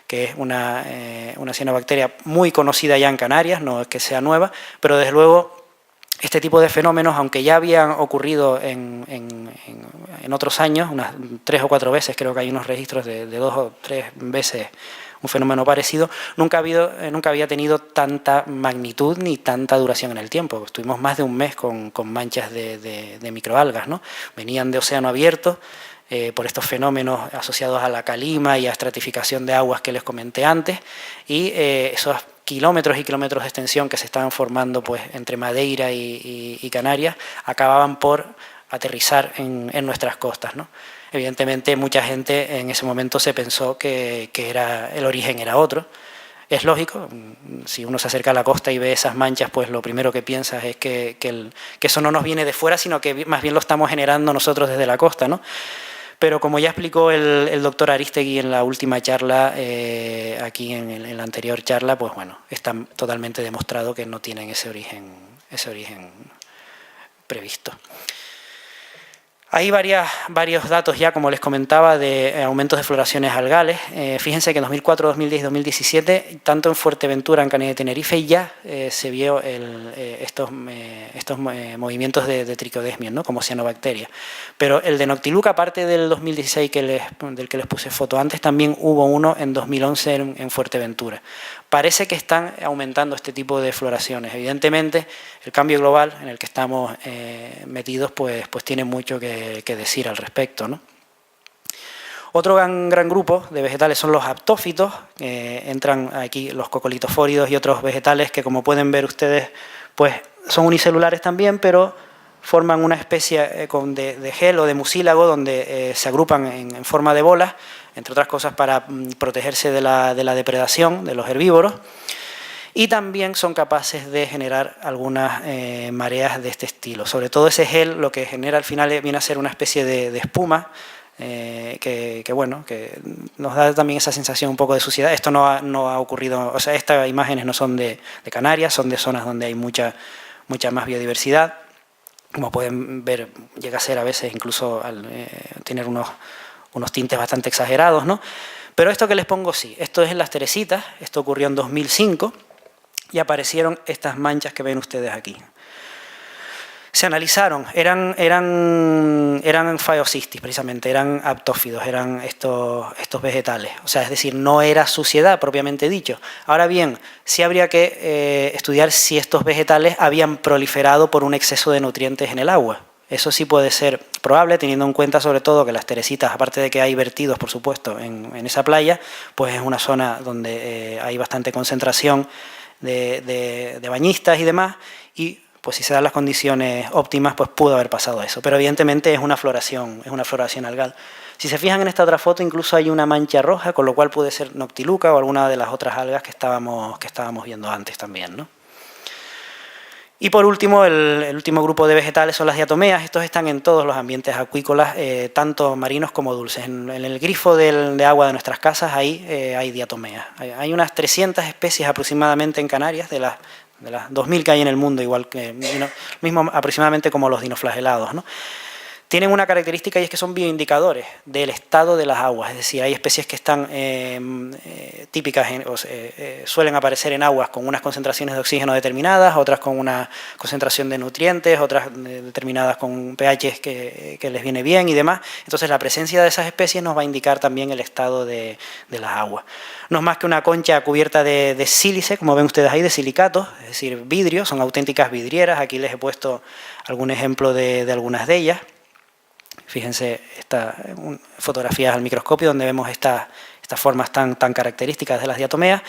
que es una cianobacteria muy conocida ya en Canarias, no es que sea nueva, pero desde luego este tipo de fenómenos, aunque ya habían ocurrido en otros años, unas 3 o 4 veces, creo que hay unos registros de 2 o 3 veces un fenómeno parecido, nunca había tenido tanta magnitud ni tanta duración en el tiempo. Estuvimos más de un mes con manchas de microalgas, ¿no? Venían de océano abierto por estos fenómenos asociados a la calima y a estratificación de aguas que les comenté antes, y esos kilómetros y kilómetros de extensión que se estaban formando pues entre Madeira y Canarias acababan por aterrizar en nuestras costas, ¿no? Evidentemente mucha gente en ese momento se pensó que el origen era otro. Es lógico, si uno se acerca a la costa y ve esas manchas, pues lo primero que piensas es que eso no nos viene de fuera, sino que más bien lo estamos generando nosotros desde la costa, ¿no? Pero como ya explicó el doctor Aristegui en la última charla, aquí en la anterior charla, pues bueno, está totalmente demostrado que no tienen ese origen previsto. Hay varios datos ya, como les comentaba, de aumentos de floraciones algales. Fíjense que en 2004, 2010 y 2017, tanto en Fuerteventura, en Canarias y Tenerife, ya se vio estos movimientos de Trichodesmium, ¿no? Como cianobacteria. Pero el de Noctiluca, aparte del 2016 del que les puse foto antes, también hubo uno en 2011 en Fuerteventura. Parece que están aumentando este tipo de floraciones. Evidentemente, el cambio global en el que estamos metidos pues tiene mucho que decir al respecto, ¿no? Otro gran grupo de vegetales son los aptófitos. Entran aquí los cocolitofóridos y otros vegetales que, como pueden ver ustedes, pues son unicelulares también, pero forman una especie de gel o de mucílago donde se agrupan en forma de bolas, entre otras cosas para protegerse de la depredación de los herbívoros, y también son capaces de generar algunas mareas de este estilo. Sobre todo ese gel lo que genera al final viene a ser una especie de espuma que nos da también esa sensación un poco de suciedad. Esto no ha ocurrido, o sea, estas imágenes no son de Canarias, son de zonas donde hay mucha más biodiversidad. Como pueden ver, llega a ser a veces incluso tener unos tintes bastante exagerados, ¿no? Pero esto que les pongo sí, esto es en las Teresitas, esto ocurrió en 2005 y aparecieron estas manchas que ven ustedes aquí. Se analizaron, eran Phaeocystis precisamente, eran aptófidos, eran estos vegetales. O sea, es decir, no era suciedad propiamente dicho. Ahora bien, sí habría que estudiar si estos vegetales habían proliferado por un exceso de nutrientes en el agua. Eso sí puede ser probable, teniendo en cuenta sobre todo que las Teresitas, aparte de que hay vertidos, por supuesto, en esa playa, pues es una zona donde hay bastante concentración de bañistas y demás, y pues si se dan las condiciones óptimas, pues pudo haber pasado eso. Pero evidentemente es una floración algal. Si se fijan en esta otra foto, incluso hay una mancha roja, con lo cual puede ser Noctiluca o alguna de las otras algas que estábamos viendo antes también, ¿no? Y por último, el último grupo de vegetales son las diatomeas. Estos están en todos los ambientes acuícolas, tanto marinos como dulces. En el grifo de agua de nuestras casas ahí hay diatomeas. Hay unas 300 especies aproximadamente en Canarias, de las 2.000 que hay en el mundo, igual que mismo aproximadamente como los dinoflagelados, ¿no? Tienen una característica y es que son bioindicadores del estado de las aguas, es decir, hay especies que están típicas, suelen aparecer en aguas con unas concentraciones de oxígeno determinadas, otras con una concentración de nutrientes, otras determinadas con pHs que les viene bien y demás. Entonces la presencia de esas especies nos va a indicar también el estado de las aguas. No es más que una concha cubierta de sílice, como ven ustedes ahí, de silicatos, es decir, vidrio, son auténticas vidrieras. Aquí les he puesto algún ejemplo de algunas de ellas. Fíjense estas fotografías al microscopio donde vemos estas formas tan características de las diatomeas,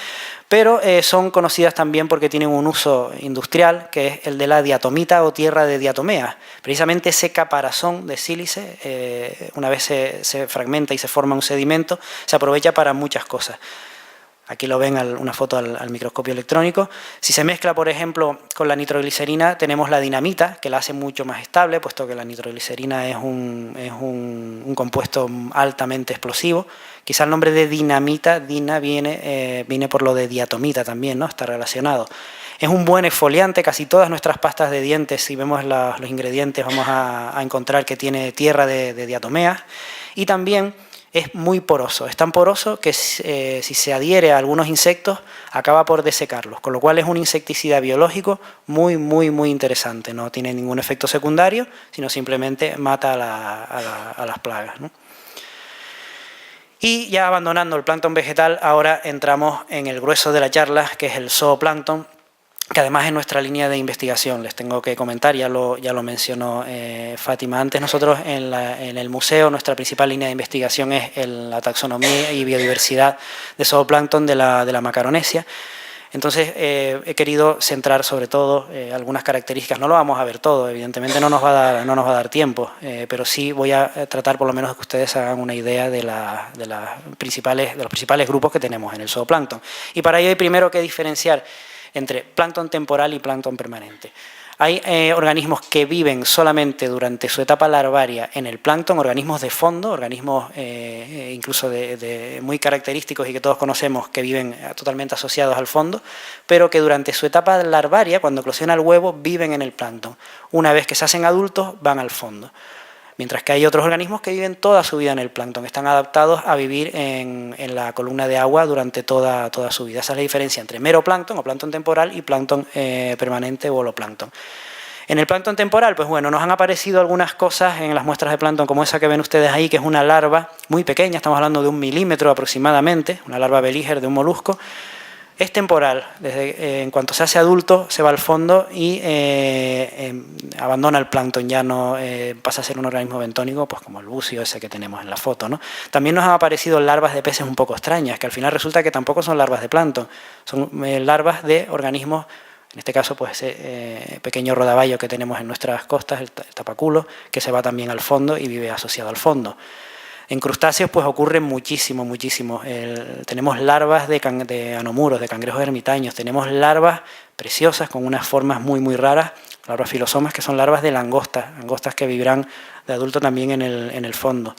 pero son conocidas también porque tienen un uso industrial, que es el de la diatomita o tierra de diatomeas. Precisamente ese caparazón de sílice, una vez se fragmenta y se forma un sedimento, se aprovecha para muchas cosas. Aquí lo ven, una foto al microscopio electrónico. Si se mezcla, por ejemplo, con la nitroglicerina, tenemos la dinamita, que la hace mucho más estable, puesto que la nitroglicerina es un compuesto altamente explosivo. Quizá el nombre de dinamita, dina, viene por lo de diatomita también, ¿no? Está relacionado. Es un buen exfoliante, casi todas nuestras pastas de dientes, si vemos los ingredientes, vamos a encontrar que tiene tierra de diatomeas. Y también es muy poroso, es tan poroso que si se adhiere a algunos insectos acaba por desecarlos, con lo cual es un insecticida biológico muy interesante. No tiene ningún efecto secundario, sino simplemente mata a las plagas, ¿no? Y ya abandonando el plancton vegetal, ahora entramos en el grueso de la charla, que es el zooplancton, que además es nuestra línea de investigación. Les tengo que comentar, ya lo mencionó Fátima antes, nosotros en el museo nuestra principal línea de investigación es la taxonomía y biodiversidad de zooplancton de la Macaronesia. Entonces he querido centrar sobre todo algunas características. No lo vamos a ver todo, evidentemente no nos va a dar tiempo, pero sí voy a tratar por lo menos de que ustedes hagan una idea de los principales grupos que tenemos en el zooplancton. Y para ello hay primero que diferenciar entre plancton temporal y plancton permanente. Hay organismos que viven solamente durante su etapa larvaria en el plancton, organismos de fondo, organismos incluso muy característicos y que todos conocemos que viven totalmente asociados al fondo, pero que durante su etapa larvaria, cuando eclosiona el huevo, viven en el plancton. Una vez que se hacen adultos, van al fondo. Mientras que hay otros organismos que viven toda su vida en el plancton, están adaptados a vivir en la columna de agua durante toda su vida. Esa es la diferencia entre mero plancton o plancton temporal y plancton permanente o holoplancton. En el plancton temporal, pues bueno, nos han aparecido algunas cosas en las muestras de plancton, como esa que ven ustedes ahí, que es una larva muy pequeña, estamos hablando de 1 milímetro aproximadamente, una larva belíger de un molusco. Es temporal, en cuanto se hace adulto se va al fondo y abandona el plancton, ya no pasa a ser un organismo bentónico, pues como el bucio ese que tenemos en la foto, ¿no? También nos han aparecido larvas de peces un poco extrañas, que al final resulta que tampoco son larvas de plancton, son larvas de organismos, en este caso pues ese pequeño rodaballo que tenemos en nuestras costas, el tapaculo, que se va también al fondo y vive asociado al fondo. En crustáceos pues ocurre muchísimo. Tenemos larvas de anomuros, de cangrejos ermitaños, tenemos larvas preciosas con unas formas muy raras, larvas filosomas, que son larvas de langostas que vivirán de adulto también en el fondo.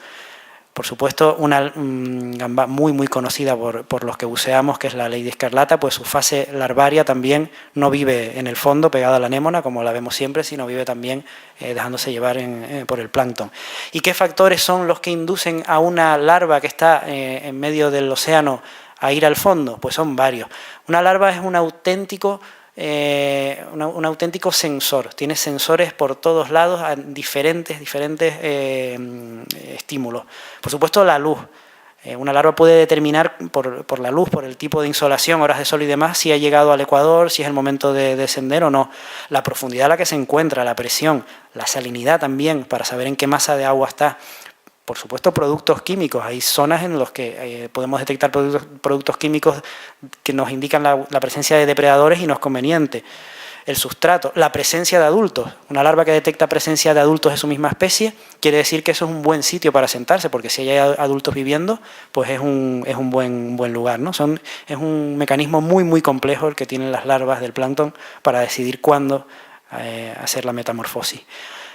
Por supuesto, una gamba muy conocida por los que buceamos, que es la Lady Escarlata, pues su fase larvaria también no vive en el fondo pegada a la anémona, como la vemos siempre, sino vive también dejándose llevar por el plancton. ¿Y qué factores son los que inducen a una larva que está en medio del océano a ir al fondo? Pues son varios. Una larva es un auténtico sensor, tiene sensores por todos lados a diferentes estímulos. Por supuesto, la luz. Una larva puede determinar por la luz, por el tipo de insolación, horas de sol y demás, si ha llegado al ecuador, si es el momento de descender o no. La profundidad a la que se encuentra, la presión, la salinidad también, para saber en qué masa de agua está. Por supuesto, productos químicos. Hay zonas en las que podemos detectar productos químicos que nos indican la presencia de depredadores y no es conveniente. El sustrato, la presencia de adultos. Una larva que detecta presencia de adultos de su misma especie quiere decir que eso es un buen sitio para sentarse, porque si hay adultos viviendo, pues es un buen lugar, ¿no? Es un mecanismo muy complejo el que tienen las larvas del plancton para decidir cuándo hacer la metamorfosis.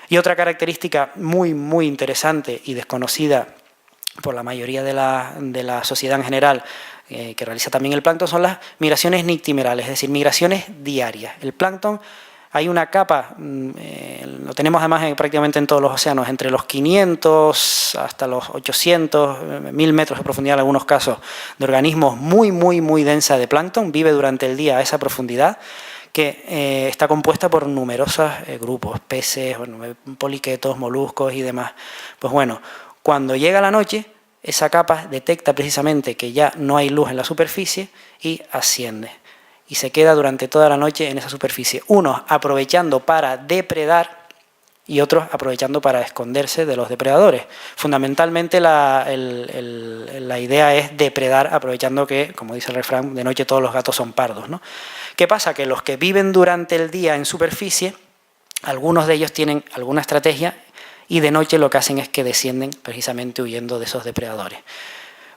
Y otra característica muy interesante y desconocida por la mayoría de la sociedad en general, que realiza también el plancton, son las migraciones nictimerales, es decir, migraciones diarias. El plancton, hay una capa, lo tenemos además prácticamente en todos los océanos, entre los 500 hasta los 800, 1000 metros de profundidad en algunos casos, de organismos muy densa de plancton, vive durante el día a esa profundidad, que está compuesta por numerosos grupos, peces, poliquetos, moluscos y demás. Pues bueno, cuando llega la noche, esa capa detecta precisamente que ya no hay luz en la superficie y asciende. Y se queda durante toda la noche en esa superficie. Unos aprovechando para depredar y otros aprovechando para esconderse de los depredadores. Fundamentalmente la idea es depredar aprovechando que, como dice el refrán, de noche todos los gatos son pardos, ¿no? ¿Qué pasa? Que los que viven durante el día en superficie, algunos de ellos tienen alguna estrategia y de noche lo que hacen es que descienden precisamente huyendo de esos depredadores.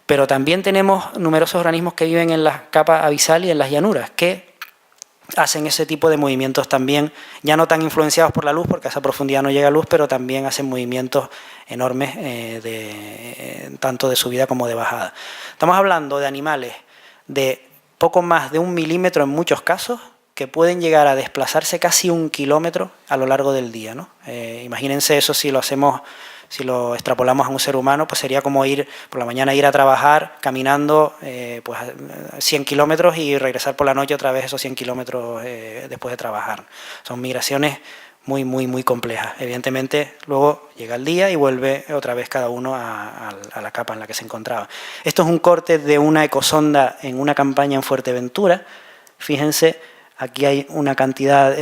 Pero también tenemos numerosos organismos que viven en la capa abisal y en las llanuras, que hacen ese tipo de movimientos también, ya no tan influenciados por la luz, porque a esa profundidad no llega luz, pero también hacen movimientos enormes, tanto de subida como de bajada. Estamos hablando de animales de poco más de 1 milímetro en muchos casos, que pueden llegar a desplazarse casi 1 kilómetro a lo largo del día, ¿no? Imagínense eso si lo hacemos, si lo extrapolamos a un ser humano, pues sería como ir por la mañana, ir a trabajar caminando pues 100 kilómetros y regresar por la noche otra vez esos 100 kilómetros después de trabajar. Son migraciones muy, muy, muy complejas. Evidentemente, luego llega el día y vuelve otra vez cada uno a la capa en la que se encontraba. Esto es un corte de una ecosonda en una campaña en Fuerteventura. Fíjense, aquí hay una cantidad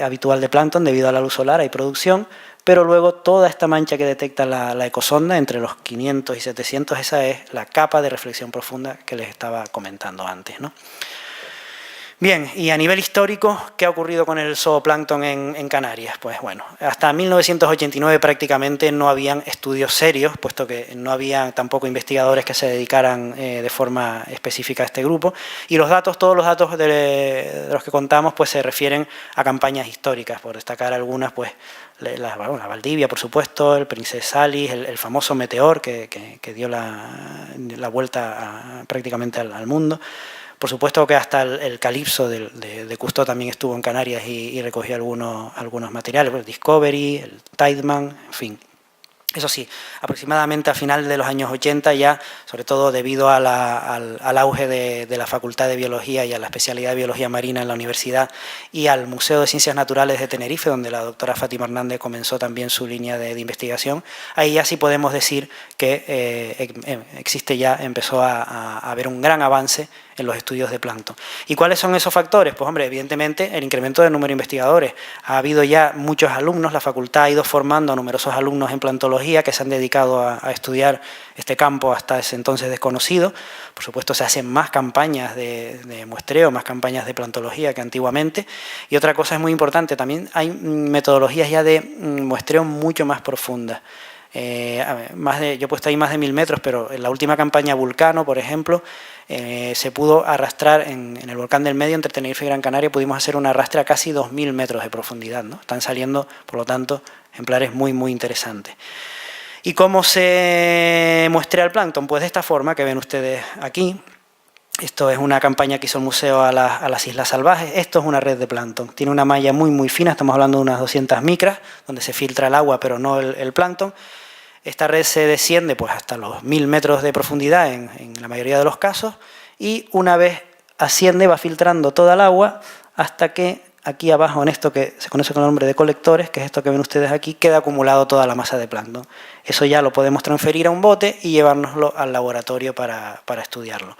habitual de plancton debido a la luz solar, hay producción, pero luego toda esta mancha que detecta la ecosonda, entre los 500 y 700, esa es la capa de reflexión profunda que les estaba comentando antes, ¿no? Bien, y a nivel histórico, ¿qué ha ocurrido con el zooplancton en Canarias? Pues bueno, hasta 1989 prácticamente no habían estudios serios, puesto que no había tampoco investigadores que se dedicaran de forma específica a este grupo, y los datos, todos los datos de los que contamos, pues se refieren a campañas históricas, por destacar algunas, pues la Valdivia, por supuesto, el Princess Salis, el famoso meteor que dio la vuelta prácticamente al mundo. Por supuesto que hasta el Calipso de Cousteau también estuvo en Canarias y recogió algunos materiales, el Discovery, el Tideman, en fin. Eso sí, aproximadamente a final de los años 80 ya, sobre todo debido al auge de la Facultad de Biología y a la especialidad de Biología Marina en la universidad y al Museo de Ciencias Naturales de Tenerife, donde la doctora Fátima Hernández comenzó también su línea de investigación, ahí ya sí podemos decir que empezó a haber un gran avance en los estudios de plancton. ¿Y cuáles son esos factores? Pues hombre, evidentemente el incremento del número de investigadores. Ha habido ya muchos alumnos, la facultad ha ido formando a numerosos alumnos en plantología que se han dedicado a estudiar este campo hasta ese entonces desconocido. Por supuesto se hacen más campañas de muestreo, más campañas de plantología que antiguamente. Y otra cosa es muy importante, también hay metodologías ya de muestreo mucho más profundas. Yo he puesto ahí más de 1000 metros, pero en la última campaña Vulcano, por ejemplo, se pudo arrastrar en el volcán del Medio, entre Tenerife y Gran Canaria, pudimos hacer un arrastre a casi 2000 metros de profundidad, ¿no? Están saliendo, por lo tanto, ejemplares muy, muy interesantes. ¿Y cómo se muestrea el plancton? Pues de esta forma que ven ustedes aquí. Esto es una campaña que hizo el museo a las Islas Salvajes. Esto es una red de plancton. Tiene una malla muy, muy fina, estamos hablando de unas 200 micras, donde se filtra el agua, pero no el plancton. Esta red se desciende pues, hasta los 1000 metros de profundidad en la mayoría de los casos y una vez asciende va filtrando toda el agua hasta que aquí abajo en esto que se conoce con el nombre de colectores, que es esto que ven ustedes aquí, queda acumulado toda la masa de plancton. Eso ya lo podemos transferir a un bote y llevárnoslo al laboratorio para estudiarlo.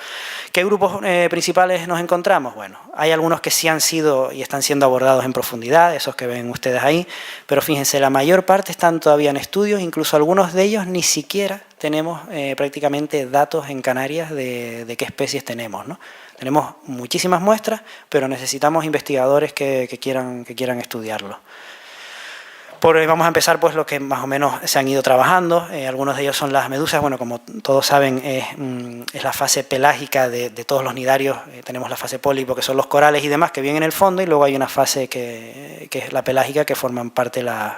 ¿Qué grupos principales nos encontramos? Bueno, hay algunos que sí han sido y están siendo abordados en profundidad, esos que ven ustedes ahí, pero fíjense, la mayor parte están todavía en estudios, incluso algunos de ellos ni siquiera tenemos prácticamente datos en Canarias de qué especies tenemos, ¿no? Tenemos muchísimas muestras, pero necesitamos investigadores que quieran estudiarlo. Vamos a empezar pues lo que más o menos se han ido trabajando. Algunos de ellos son las medusas. Bueno, como todos saben, es la fase pelágica de todos los nidarios. Tenemos la fase pólipo, que son los corales y demás, que vienen en el fondo, y luego hay una fase que es la pelágica, que forman parte las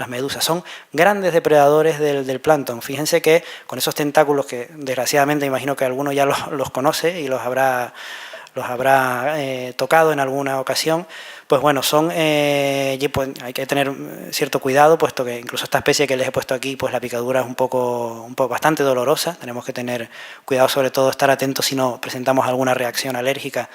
medusas. Son grandes depredadores del plancton. Fíjense que con esos tentáculos que desgraciadamente imagino que alguno ya los conoce y los habrá tocado en alguna ocasión, pues bueno, hay que tener cierto cuidado, puesto que incluso esta especie que les he puesto aquí, pues la picadura es un poco bastante dolorosa. Tenemos que tener cuidado, sobre todo estar atentos si no presentamos alguna reacción alérgica,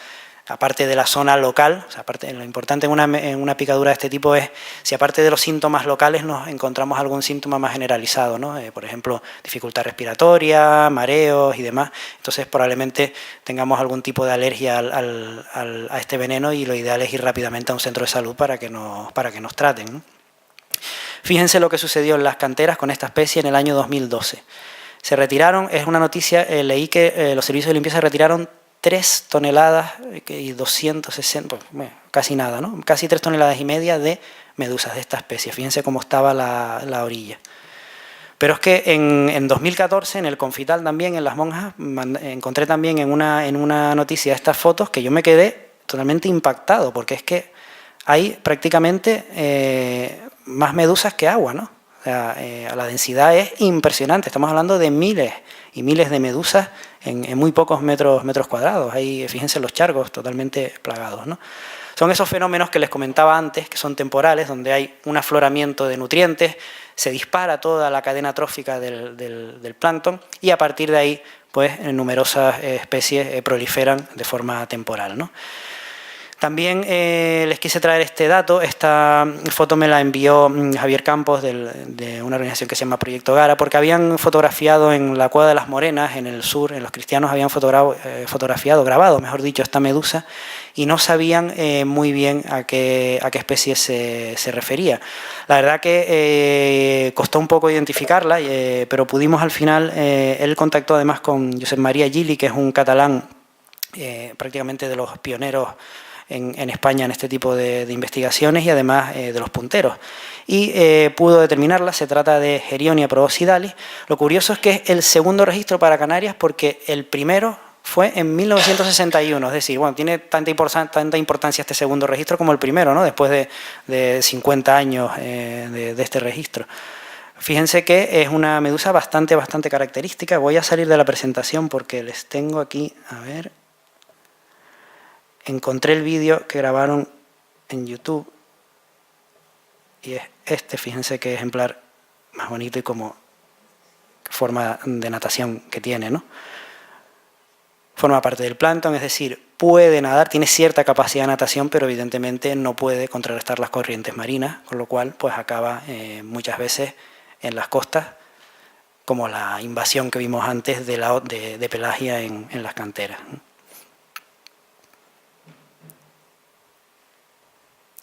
aparte de la zona local. O sea, lo importante en una picadura de este tipo es si aparte de los síntomas locales nos encontramos algún síntoma más generalizado, ¿no? Por ejemplo, dificultad respiratoria, mareos y demás. Entonces probablemente tengamos algún tipo de alergia a este veneno y lo ideal es ir rápidamente a un centro de salud para que nos traten, ¿no? Fíjense lo que sucedió en las canteras con esta especie en el año 2012. Se retiraron, es una noticia, leí que los servicios de limpieza retiraron 3 toneladas y 260, bueno, casi nada, ¿no? Casi 3 toneladas y media de medusas de esta especie. Fíjense cómo estaba la orilla. Pero es que en 2014, en el Confital también, en Las Monjas, encontré también en una noticia estas fotos que yo me quedé totalmente impactado, porque es que hay prácticamente más medusas que agua, ¿no? O sea, la densidad es impresionante, estamos hablando de miles y miles de medusas en muy pocos metros cuadrados. Ahí, fíjense los charcos totalmente plagados, ¿no? Son esos fenómenos que les comentaba antes, que son temporales, donde hay un afloramiento de nutrientes, se dispara toda la cadena trófica del plancton y a partir de ahí, pues, numerosas especies proliferan de forma temporal, ¿no? También les quise traer este dato. Esta foto me la envió Javier Campos de una organización que se llama Proyecto Gara, porque habían fotografiado en la Cueva de las Morenas, en el sur, en los cristianos, habían grabado, mejor dicho, esta medusa y no sabían muy bien a qué especie se refería. La verdad que costó un poco identificarla, pero pudimos al final. Él contactó además con Josep María Gili, que es un catalán prácticamente de los pioneros en España en este tipo de investigaciones y además de los punteros. Y pudo determinarla, se trata de Gerionia proboscidalis. Lo curioso es que es el segundo registro para Canarias porque el primero fue en 1961, es decir, bueno, tiene tanta importancia este segundo registro como el primero, ¿no? Después de 50 años de este registro. Fíjense que es una medusa bastante característica. Voy a salir de la presentación porque les tengo aquí, a ver. Encontré el vídeo que grabaron en YouTube y es este, fíjense qué ejemplar más bonito y como forma de natación que tiene, ¿no? Forma parte del plancton, es decir, puede nadar, tiene cierta capacidad de natación, pero evidentemente no puede contrarrestar las corrientes marinas, con lo cual pues acaba muchas veces en las costas, como la invasión que vimos antes de Pelagia en las canteras.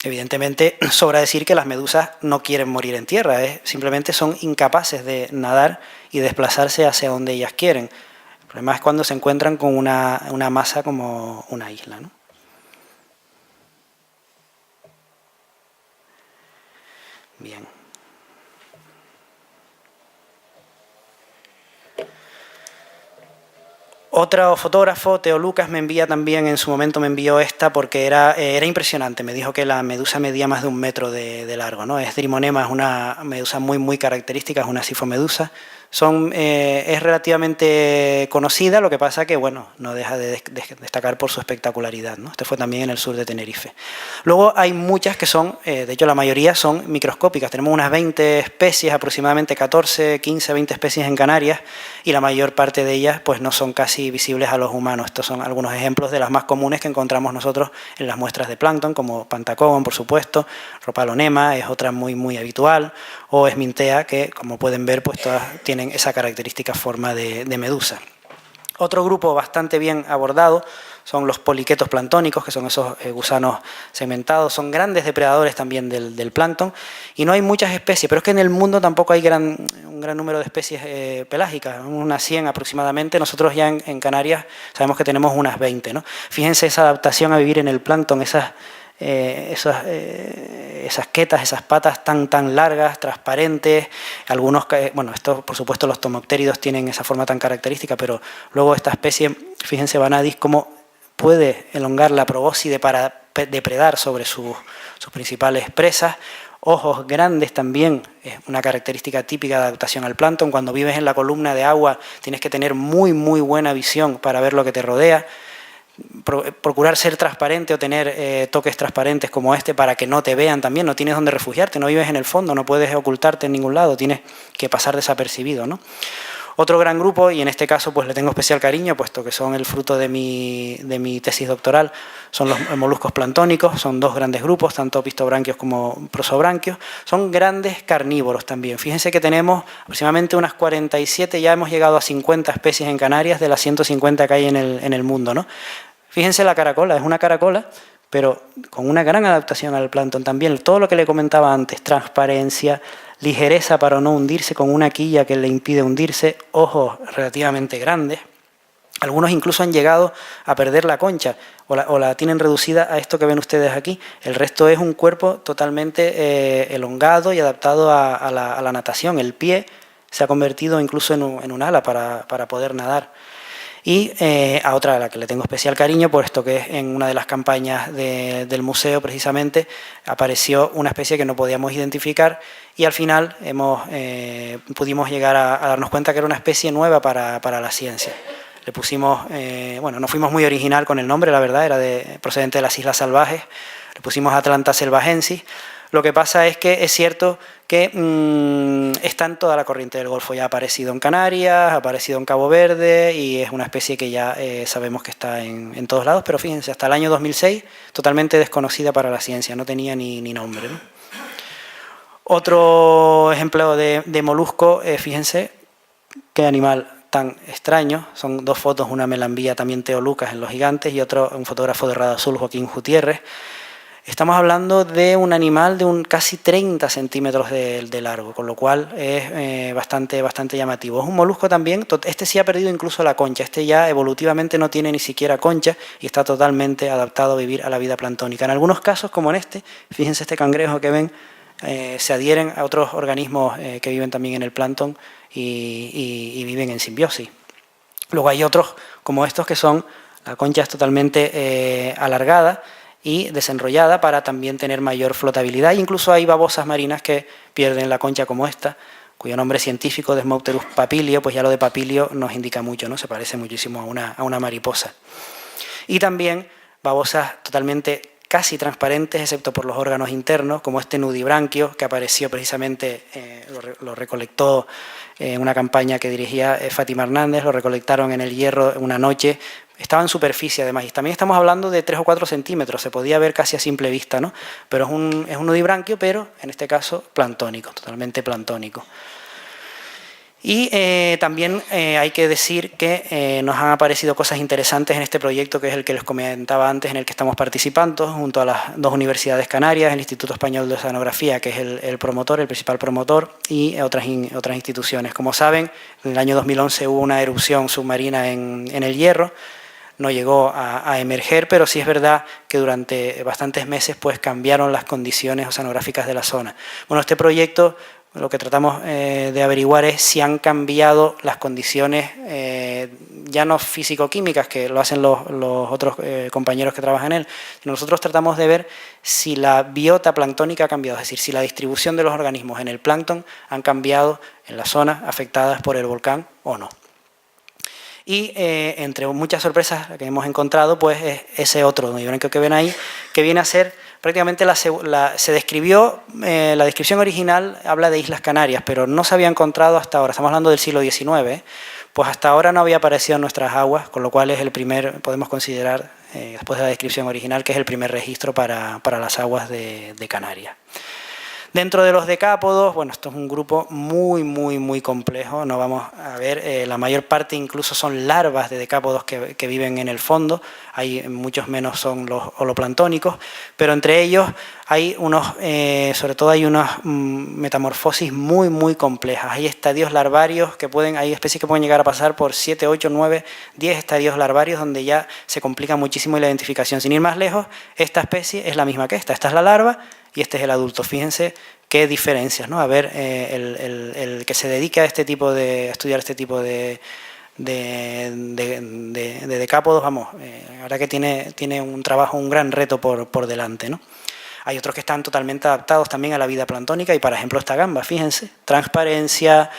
Evidentemente, sobra decir que las medusas no quieren morir en tierra, simplemente son incapaces de nadar y desplazarse hacia donde ellas quieren. El problema es cuando se encuentran con una masa como una isla, ¿no? Bien. Otro fotógrafo, Teo Lucas, me envía también, en su momento me envió esta porque era impresionante. Me dijo que la medusa medía más de 1 metro de largo, ¿no? Es Drimonema, es una medusa muy característica, es una sifomedusa. Es relativamente conocida, lo que pasa que, bueno, no deja de destacar por su espectacularidad, ¿no? Este fue también en el sur de Tenerife. Luego hay muchas que son, de hecho la mayoría son microscópicas. Tenemos unas 20 especies, aproximadamente 14, 15, 20 especies en Canarias y la mayor parte de ellas pues no son casi visibles a los humanos. Estos son algunos ejemplos de las más comunes que encontramos nosotros en las muestras de plancton, como Pantacon, por supuesto, Ropalonema es otra muy habitual, o Esmintea, que como pueden ver pues todas tienen esa característica forma de medusa. Otro grupo bastante bien abordado son los poliquetos planctónicos, que son esos gusanos segmentados, son grandes depredadores también del plancton y no hay muchas especies, pero es que en el mundo tampoco hay un gran número de especies pelágicas, unas 100 aproximadamente. Nosotros ya en Canarias sabemos que tenemos unas 20, ¿no? Fíjense esa adaptación a vivir en el plancton, esas quetas, esas patas tan largas, transparentes, algunos, bueno, estos por supuesto los tomopteridos tienen esa forma tan característica, pero luego esta especie, fíjense Vanadis, cómo puede elongar la probóscide para depredar sobre sus principales presas. Ojos grandes también es una característica típica de adaptación al plancton. Cuando vives en la columna de agua tienes que tener muy buena visión para ver lo que te rodea. Procurar ser transparente o tener toques transparentes como este para que no te vean también. No tienes donde refugiarte, no vives en el fondo, no puedes ocultarte en ningún lado, tienes que pasar desapercibido, ¿no? Otro gran grupo, y en este caso pues le tengo especial cariño, puesto que son el fruto de mi tesis doctoral, son los moluscos planctónicos. Son 2 grandes grupos, tanto pistobranquios como prosobranquios. Son grandes carnívoros también. Fíjense que tenemos aproximadamente unas 47, ya hemos llegado a 50 especies en Canarias de las 150 que hay en el mundo, ¿no? Fíjense la caracola, es una caracola, pero con una gran adaptación al plancton también. Todo lo que le comentaba antes, transparencia, ligereza para no hundirse, con una quilla que le impide hundirse, ojos relativamente grandes. Algunos incluso han llegado a perder la concha o la tienen reducida a esto que ven ustedes aquí. El resto es un cuerpo totalmente elongado y adaptado a la natación. El pie se ha convertido incluso en un ala para poder nadar. Y a otra a la que le tengo especial cariño, puesto que en una de las campañas del museo precisamente apareció una especie que no podíamos identificar y al final pudimos llegar a darnos cuenta que era una especie nueva para la ciencia. Le pusimos, bueno, no fuimos muy original con el nombre, la verdad, era procedente de las Islas Salvajes, le pusimos Atlanta selvagensis. Lo que pasa es que es cierto que está en toda la corriente del Golfo, ya ha aparecido en Canarias, ha aparecido en Cabo Verde y es una especie que ya sabemos que está en todos lados, pero fíjense, hasta el año 2006 totalmente desconocida para la ciencia, no tenía ni nombre, ¿no? Otro ejemplo de molusco, fíjense qué animal tan extraño, son dos fotos, una me la envía también Teo Lucas en Los Gigantes y otro un fotógrafo de Rada Azul, Joaquín Gutiérrez. Estamos hablando de un animal de casi 30 centímetros de largo, con lo cual es bastante llamativo. Es un molusco también, este sí ha perdido incluso la concha, este ya evolutivamente no tiene ni siquiera concha y está totalmente adaptado a vivir a la vida planctónica. En algunos casos, como en este, fíjense este cangrejo que ven, se adhieren a otros organismos que viven también en el plancton y viven en simbiosis. Luego hay otros como estos que son, la concha es totalmente alargada y desenrollada para también tener mayor flotabilidad. Incluso hay babosas marinas que pierden la concha como esta, cuyo nombre científico, Desmopterus papilio, pues ya lo de papilio nos indica mucho, ¿no? Se parece muchísimo a una mariposa. Y también babosas totalmente casi transparentes, excepto por los órganos internos, como este nudibranquio, que apareció precisamente, lo recolectó en una campaña que dirigía Fátima Hernández, lo recolectaron en el Hierro una noche, estaba en superficie además, y también estamos hablando de 3 o 4 centímetros, se podía ver casi a simple vista, ¿no? Pero es un nudibranquio, pero en este caso planctónico, totalmente planctónico. Y también hay que decir que nos han aparecido cosas interesantes en este proyecto, que es el que les comentaba antes, en el que estamos participando, junto a las dos universidades canarias, el Instituto Español de Oceanografía, que es el promotor, el principal promotor, y otras instituciones. Como saben, en el año 2011 hubo una erupción submarina en el Hierro, no llegó a emerger, pero sí es verdad que durante bastantes meses pues, cambiaron las condiciones oceanográficas de la zona. Bueno, este proyecto lo que tratamos de averiguar es si han cambiado las condiciones, ya no físico-químicas, que lo hacen los otros compañeros que trabajan en él, sino nosotros tratamos de ver si la biota planctónica ha cambiado, es decir, si la distribución de los organismos en el plancton han cambiado en las zonas afectadas por el volcán o no. Y entre muchas sorpresas que hemos encontrado, pues es ese otro nudibranquio que ven ahí, que viene a ser prácticamente se describió, la descripción original habla de Islas Canarias, pero no se había encontrado hasta ahora, estamos hablando del siglo XIX, pues hasta ahora no había aparecido en nuestras aguas, con lo cual es el primer, podemos considerar, después de la descripción original, que es el primer registro para las aguas de Canarias. Dentro de los decápodos, bueno, esto es un grupo muy complejo, no vamos a ver, la mayor parte incluso son larvas de decápodos que viven en el fondo, hay muchos menos son los holoplanctónicos, pero entre ellos hay sobre todo hay unas metamorfosis muy complejas, hay estadios larvarios hay especies que pueden llegar a pasar por 7, 8, 9, 10 estadios larvarios donde ya se complica muchísimo la identificación. Sin ir más lejos, esta especie es la misma que esta es la larva, y este es el adulto. Fíjense qué diferencias, ¿no? A ver, el que se dedica a estudiar este tipo de decápodos, vamos, ahora que tiene un trabajo, un gran reto por delante, ¿no? Hay otros que están totalmente adaptados también a la vida planctónica y, por ejemplo, esta gamba, fíjense, transparencia,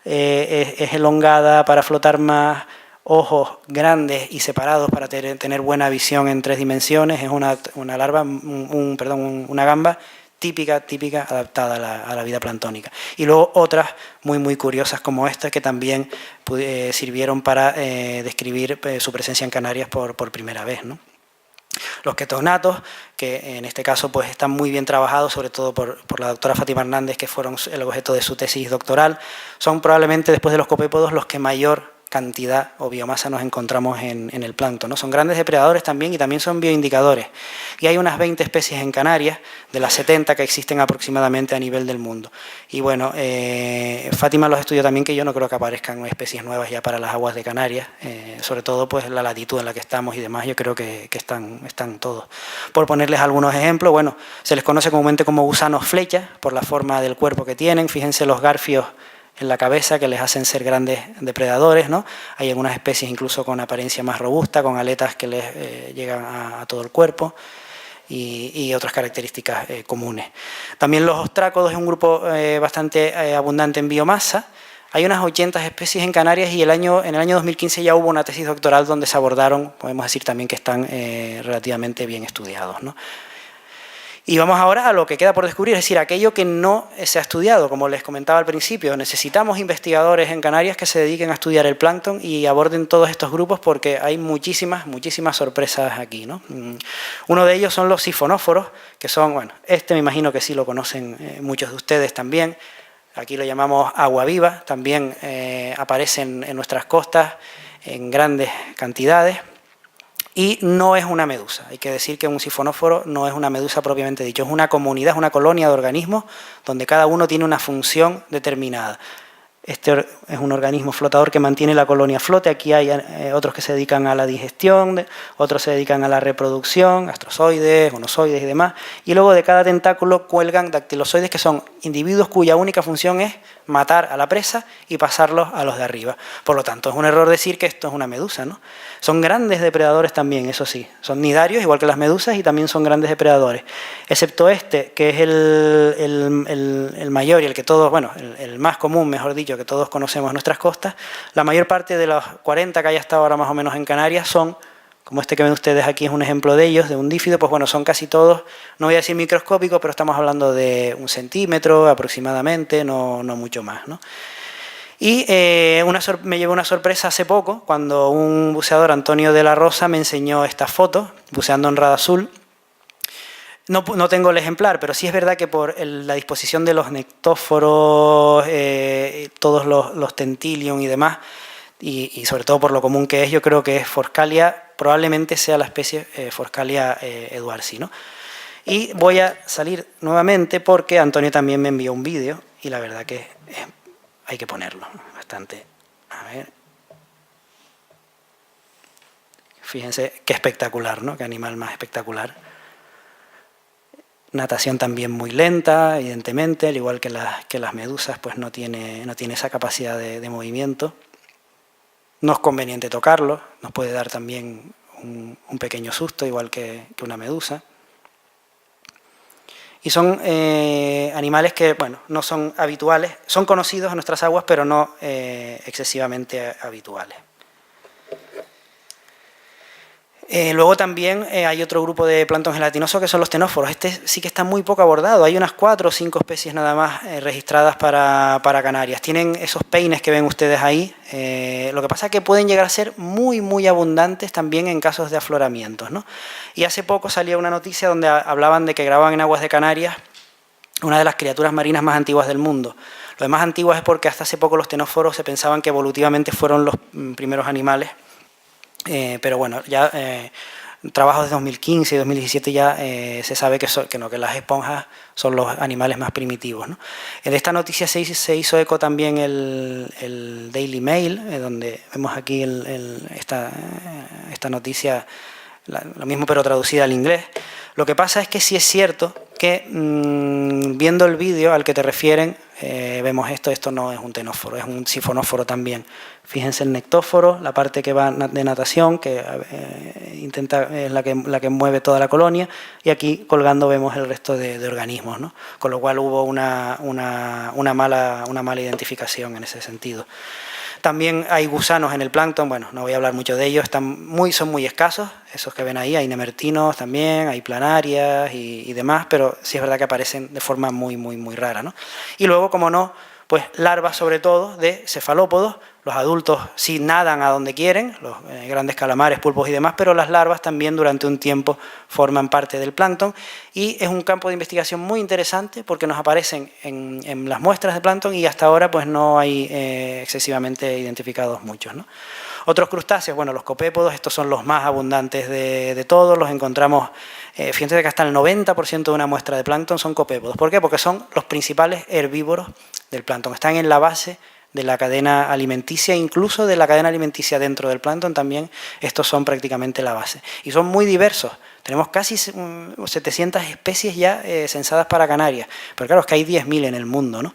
es elongada para flotar más, ojos grandes y separados para tener buena visión en 3 dimensiones, es una larva, una gamba típica adaptada a la vida planctónica. Y luego otras muy curiosas como esta que también sirvieron para describir su presencia en Canarias por primera vez, ¿no? Los ketonatos, que en este caso pues están muy bien trabajados, sobre todo por la doctora Fátima Hernández, que fueron el objeto de su tesis doctoral, son probablemente después de los copépodos los que mayor cantidad o biomasa nos encontramos en el plancton, ¿no? Son grandes depredadores también y también son bioindicadores. Y hay unas 20 especies en Canarias, de las 70 que existen aproximadamente a nivel del mundo. Y bueno, Fátima los estudió también, que yo no creo que aparezcan especies nuevas ya para las aguas de Canarias, sobre todo pues la latitud en la que estamos y demás, yo creo que están todos. Por ponerles algunos ejemplos, bueno, se les conoce comúnmente como gusanos flecha, por la forma del cuerpo que tienen. Fíjense los garfios en la cabeza que les hacen ser grandes depredadores, ¿no? Hay algunas especies incluso con apariencia más robusta, con aletas que les llegan a todo el cuerpo y otras características comunes. También los ostrácodos es un grupo bastante abundante en biomasa. Hay unas 80 especies en Canarias y en el año 2015 ya hubo una tesis doctoral donde se abordaron, podemos decir también que están relativamente bien estudiados, ¿no? Y vamos ahora a lo que queda por descubrir, es decir, aquello que no se ha estudiado. Como les comentaba al principio, necesitamos investigadores en Canarias que se dediquen a estudiar el plancton y aborden todos estos grupos porque hay muchísimas sorpresas aquí, ¿no? Uno de ellos son los sifonóforos, que son, bueno, me imagino que sí lo conocen muchos de ustedes también. Aquí lo llamamos agua viva, también aparecen en nuestras costas en grandes cantidades. Y no es una medusa. Hay que decir que un sifonóforo no es una medusa propiamente dicho, es una comunidad, es una colonia de organismos donde cada uno tiene una función determinada. Este es un organismo flotador que mantiene la colonia a flote. Aquí hay otros que se dedican a la digestión, otros se dedican a la reproducción, astrozoides, gonozoides y demás. Y luego de cada tentáculo cuelgan dactilozoides, que son individuos cuya única función es matar a la presa y pasarlos a los de arriba. Por lo tanto, es un error decir que esto es una medusa, ¿no? Son grandes depredadores también, eso sí. Son nidarios, igual que las medusas, y también son grandes depredadores. Excepto este, que es el mayor y el que todos, bueno, el más común, mejor dicho, que todos conocemos en nuestras costas. La mayor parte de los 40 que hay hasta ahora más o menos en Canarias son, como este que ven ustedes aquí es un ejemplo de ellos, de un dífido, pues bueno, son casi todos, no voy a decir microscópicos, pero estamos hablando de 1 centímetro aproximadamente, no mucho más, ¿no? Y me llevó una sorpresa hace poco, cuando un buceador, Antonio de la Rosa, me enseñó esta foto, buceando en Rada Azul. No tengo el ejemplar, pero sí es verdad que por la disposición de los nectóforos, todos los tentilium y demás, y sobre todo por lo común que es, yo creo que es Forscalia, probablemente sea la especie Forscalia edwardsi, ¿no? Y voy a salir nuevamente porque Antonio también me envió un vídeo y la verdad que hay que ponerlo bastante. A ver. Fíjense qué espectacular, ¿no? Qué animal más espectacular. Natación también muy lenta, evidentemente, al igual que las medusas, pues no tiene esa capacidad de movimiento. No es conveniente tocarlo, nos puede dar también un pequeño susto, igual que una medusa. Y son animales que, bueno, no son habituales, son conocidos en nuestras aguas, pero no excesivamente habituales. Luego también hay otro grupo de plancton gelatinoso que son los ctenóforos. Este sí que está muy poco abordado. Hay unas 4 o 5 especies nada más registradas para Canarias. Tienen esos peines que ven ustedes ahí. Lo que pasa es que pueden llegar a ser muy abundantes también en casos de afloramientos, ¿no? Y hace poco salió una noticia donde hablaban de que grababan en aguas de Canarias una de las criaturas marinas más antiguas del mundo. Lo de más antiguas es porque hasta hace poco los ctenóforos se pensaban que evolutivamente fueron los primeros animales. Pero bueno, ya trabajos de 2015 y 2017 ya se sabe que las esponjas son los animales más primitivos, ¿no? En esta noticia se hizo eco también el Daily Mail, donde vemos aquí esta noticia, lo mismo pero traducida al inglés. Lo que pasa es que sí es cierto que viendo el vídeo al que te refieren, vemos esto no es un ctenóforo, es un sifonóforo también. Fíjense el nectóforo, la parte que va de natación, que es la que mueve toda la colonia, y aquí colgando vemos el resto de organismos, ¿no? Con lo cual hubo una mala identificación en ese sentido. También hay gusanos en el plancton, bueno, no voy a hablar mucho de ellos, son muy escasos, esos que ven ahí, hay nemertinos también, hay planarias y demás, pero sí es verdad que aparecen de forma muy rara, ¿no? Y luego, como no, pues larvas sobre todo de cefalópodos. Los adultos sí nadan a donde quieren, los grandes calamares, pulpos y demás, pero las larvas también durante un tiempo forman parte del plancton y es un campo de investigación muy interesante porque nos aparecen en las muestras de plancton y hasta ahora pues no hay excesivamente identificados muchos, ¿no? Otros crustáceos, bueno, los copépodos, estos son los más abundantes de todos, los encontramos, fíjense que hasta el 90% de una muestra de plancton son copépodos. ¿Por qué? Porque son los principales herbívoros del plancton, están en la base de la cadena alimenticia, incluso de la cadena alimenticia dentro del plancton también, estos son prácticamente la base. Y son muy diversos, tenemos casi 700 especies ya censadas para Canarias, pero claro, es que hay 10.000 en el mundo, ¿no?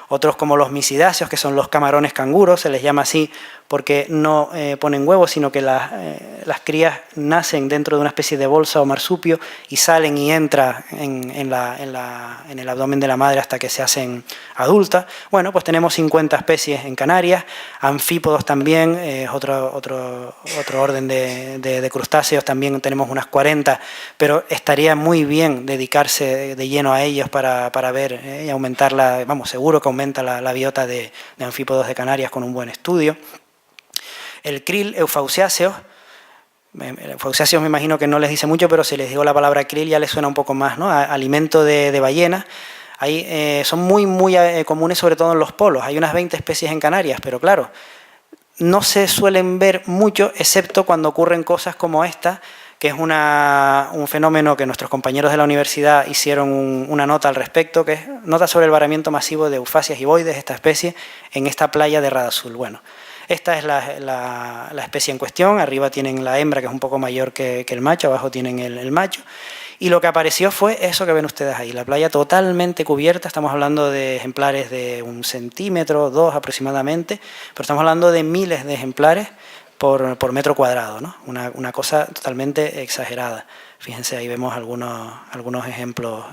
Otros como los misidáceos, que son los camarones canguros, se les llama así porque no ponen huevos, sino que las crías nacen dentro de una especie de bolsa o marsupio y salen y entran en el abdomen de la madre hasta que se hacen adultas. Bueno, pues tenemos 50 especies en Canarias, anfípodos también, otro orden de crustáceos, también tenemos unas 40, pero estaría muy bien dedicarse de lleno a ellos para ver y aumentar seguro que aumenta la biota de anfípodos de Canarias con un buen estudio. El krill eufausiáceo, eufausiáceos me imagino que no les dice mucho, pero si les digo la palabra krill ya les suena un poco más, ¿no? Alimento de ballena. Ahí, son muy comunes sobre todo en los polos, hay unas 20 especies en Canarias, pero claro, no se suelen ver mucho excepto cuando ocurren cosas como esta, que es un fenómeno que nuestros compañeros de la universidad hicieron una nota al respecto, que es nota sobre el varamiento masivo de Eufausias giboides, esta especie, en esta playa de Radazul. Bueno, esta es la especie en cuestión, arriba tienen la hembra que es un poco mayor que el macho, abajo tienen el macho, y lo que apareció fue eso que ven ustedes ahí, la playa totalmente cubierta, estamos hablando de ejemplares de 1 centímetro, 2 aproximadamente, pero estamos hablando de miles de ejemplares por metro cuadrado, ¿no? Una cosa totalmente exagerada. Fíjense, ahí vemos algunos ejemplos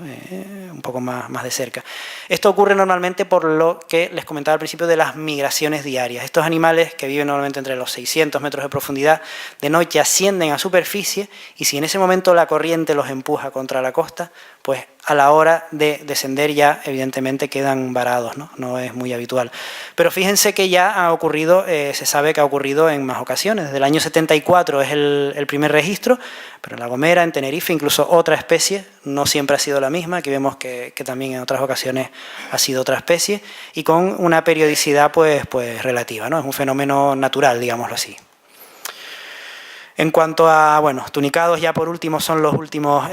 un poco más de cerca. Esto ocurre normalmente por lo que les comentaba al principio de las migraciones diarias. Estos animales que viven normalmente entre los 600 metros de profundidad, de noche ascienden a superficie y si en ese momento la corriente los empuja contra la costa, pues a la hora de descender ya evidentemente quedan varados, ¿no? No es muy habitual. Pero fíjense que ya ha ocurrido, se sabe que ha ocurrido en más ocasiones. Desde el año 74 es el primer registro, pero en La Gomera, en Tenerife, incluso otra especie, no siempre ha sido la misma, aquí vemos que también en otras ocasiones ha sido otra especie, y con una periodicidad pues relativa, ¿no? Es un fenómeno natural, digámoslo así. En cuanto a, tunicados, ya por último son los últimos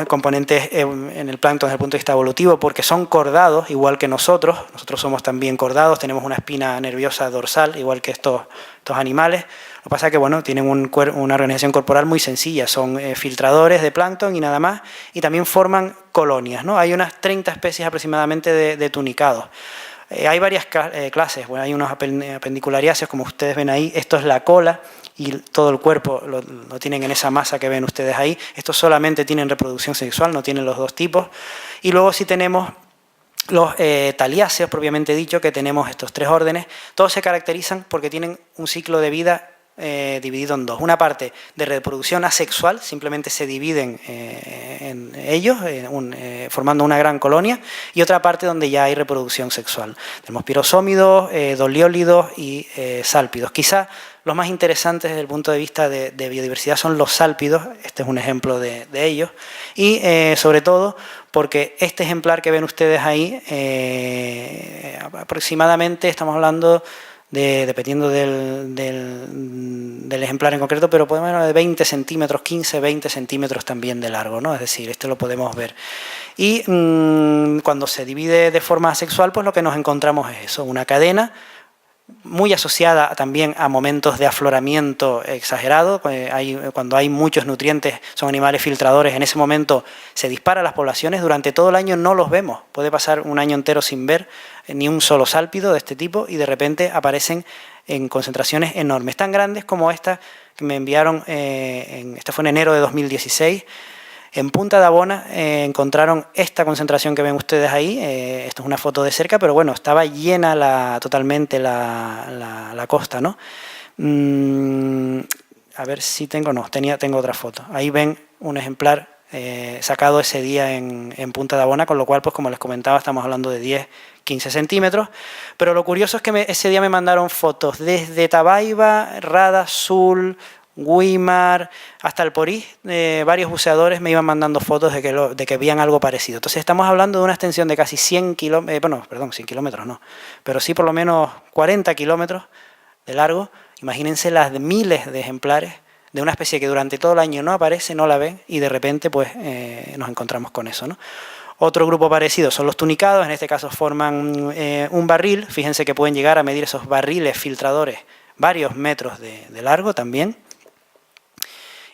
componentes en el plancton desde el punto de vista evolutivo, porque son cordados, igual que nosotros somos también cordados, tenemos una espina nerviosa dorsal, igual que estos animales. Lo que pasa es que tienen una organización corporal muy sencilla, son filtradores de plancton y nada más, y también forman colonias, ¿no? Hay unas 30 especies aproximadamente de tunicados. Hay varias clases, hay unos apendiculariáceos, como ustedes ven ahí, esto es la cola y todo el cuerpo lo tienen en esa masa que ven ustedes ahí. Estos solamente tienen reproducción sexual, no tienen los dos tipos. Y luego sí tenemos los taliáceos, propiamente dicho, que tenemos estos 3 órdenes. Todos se caracterizan porque tienen un ciclo de vida dividido en 2. Una parte de reproducción asexual, simplemente se dividen en ellos, formando una gran colonia, y otra parte donde ya hay reproducción sexual. Tenemos pirosómidos, doliólidos y sálpidos. Quizá los más interesantes desde el punto de vista de biodiversidad son los sálpidos, este es un ejemplo de ellos, y sobre todo porque este ejemplar que ven ustedes ahí, aproximadamente estamos hablando dependiendo del ejemplar en concreto, pero podemos hablar de 20 centímetros, 15, 20 centímetros también de largo, ¿no? Es decir, este lo podemos ver. Y cuando se divide de forma asexual, pues lo que nos encontramos es eso, una cadena muy asociada también a momentos de afloramiento exagerado. Cuando hay muchos nutrientes, son animales filtradores, en ese momento se disparan las poblaciones, durante todo el año no los vemos, puede pasar un año entero sin ver ni un solo sálpido de este tipo y de repente aparecen en concentraciones enormes, tan grandes como esta que me enviaron, esta fue en enero de 2016, en Punta de Abona encontraron esta concentración que ven ustedes ahí, esto es una foto de cerca, pero bueno, estaba llena totalmente la costa, ¿no? A ver si tengo otra foto. Ahí ven un ejemplar sacado ese día en Punta de Abona, con lo cual, pues como les comentaba, estamos hablando de 10, 15 centímetros. Pero lo curioso es que ese día me mandaron fotos desde Tabaiba, Rada, Sul, Guimar, hasta el Porís, varios buceadores me iban mandando fotos de que veían algo parecido. Entonces estamos hablando de una extensión de casi 100 kilómetros, 100 kilómetros no, pero sí por lo menos 40 kilómetros de largo. Imagínense las miles de ejemplares de una especie que durante todo el año no aparece, no la ven, y de repente pues nos encontramos con eso, ¿no? Otro grupo parecido son los tunicados, en este caso forman un barril. Fíjense que pueden llegar a medir esos barriles filtradores varios metros de largo también.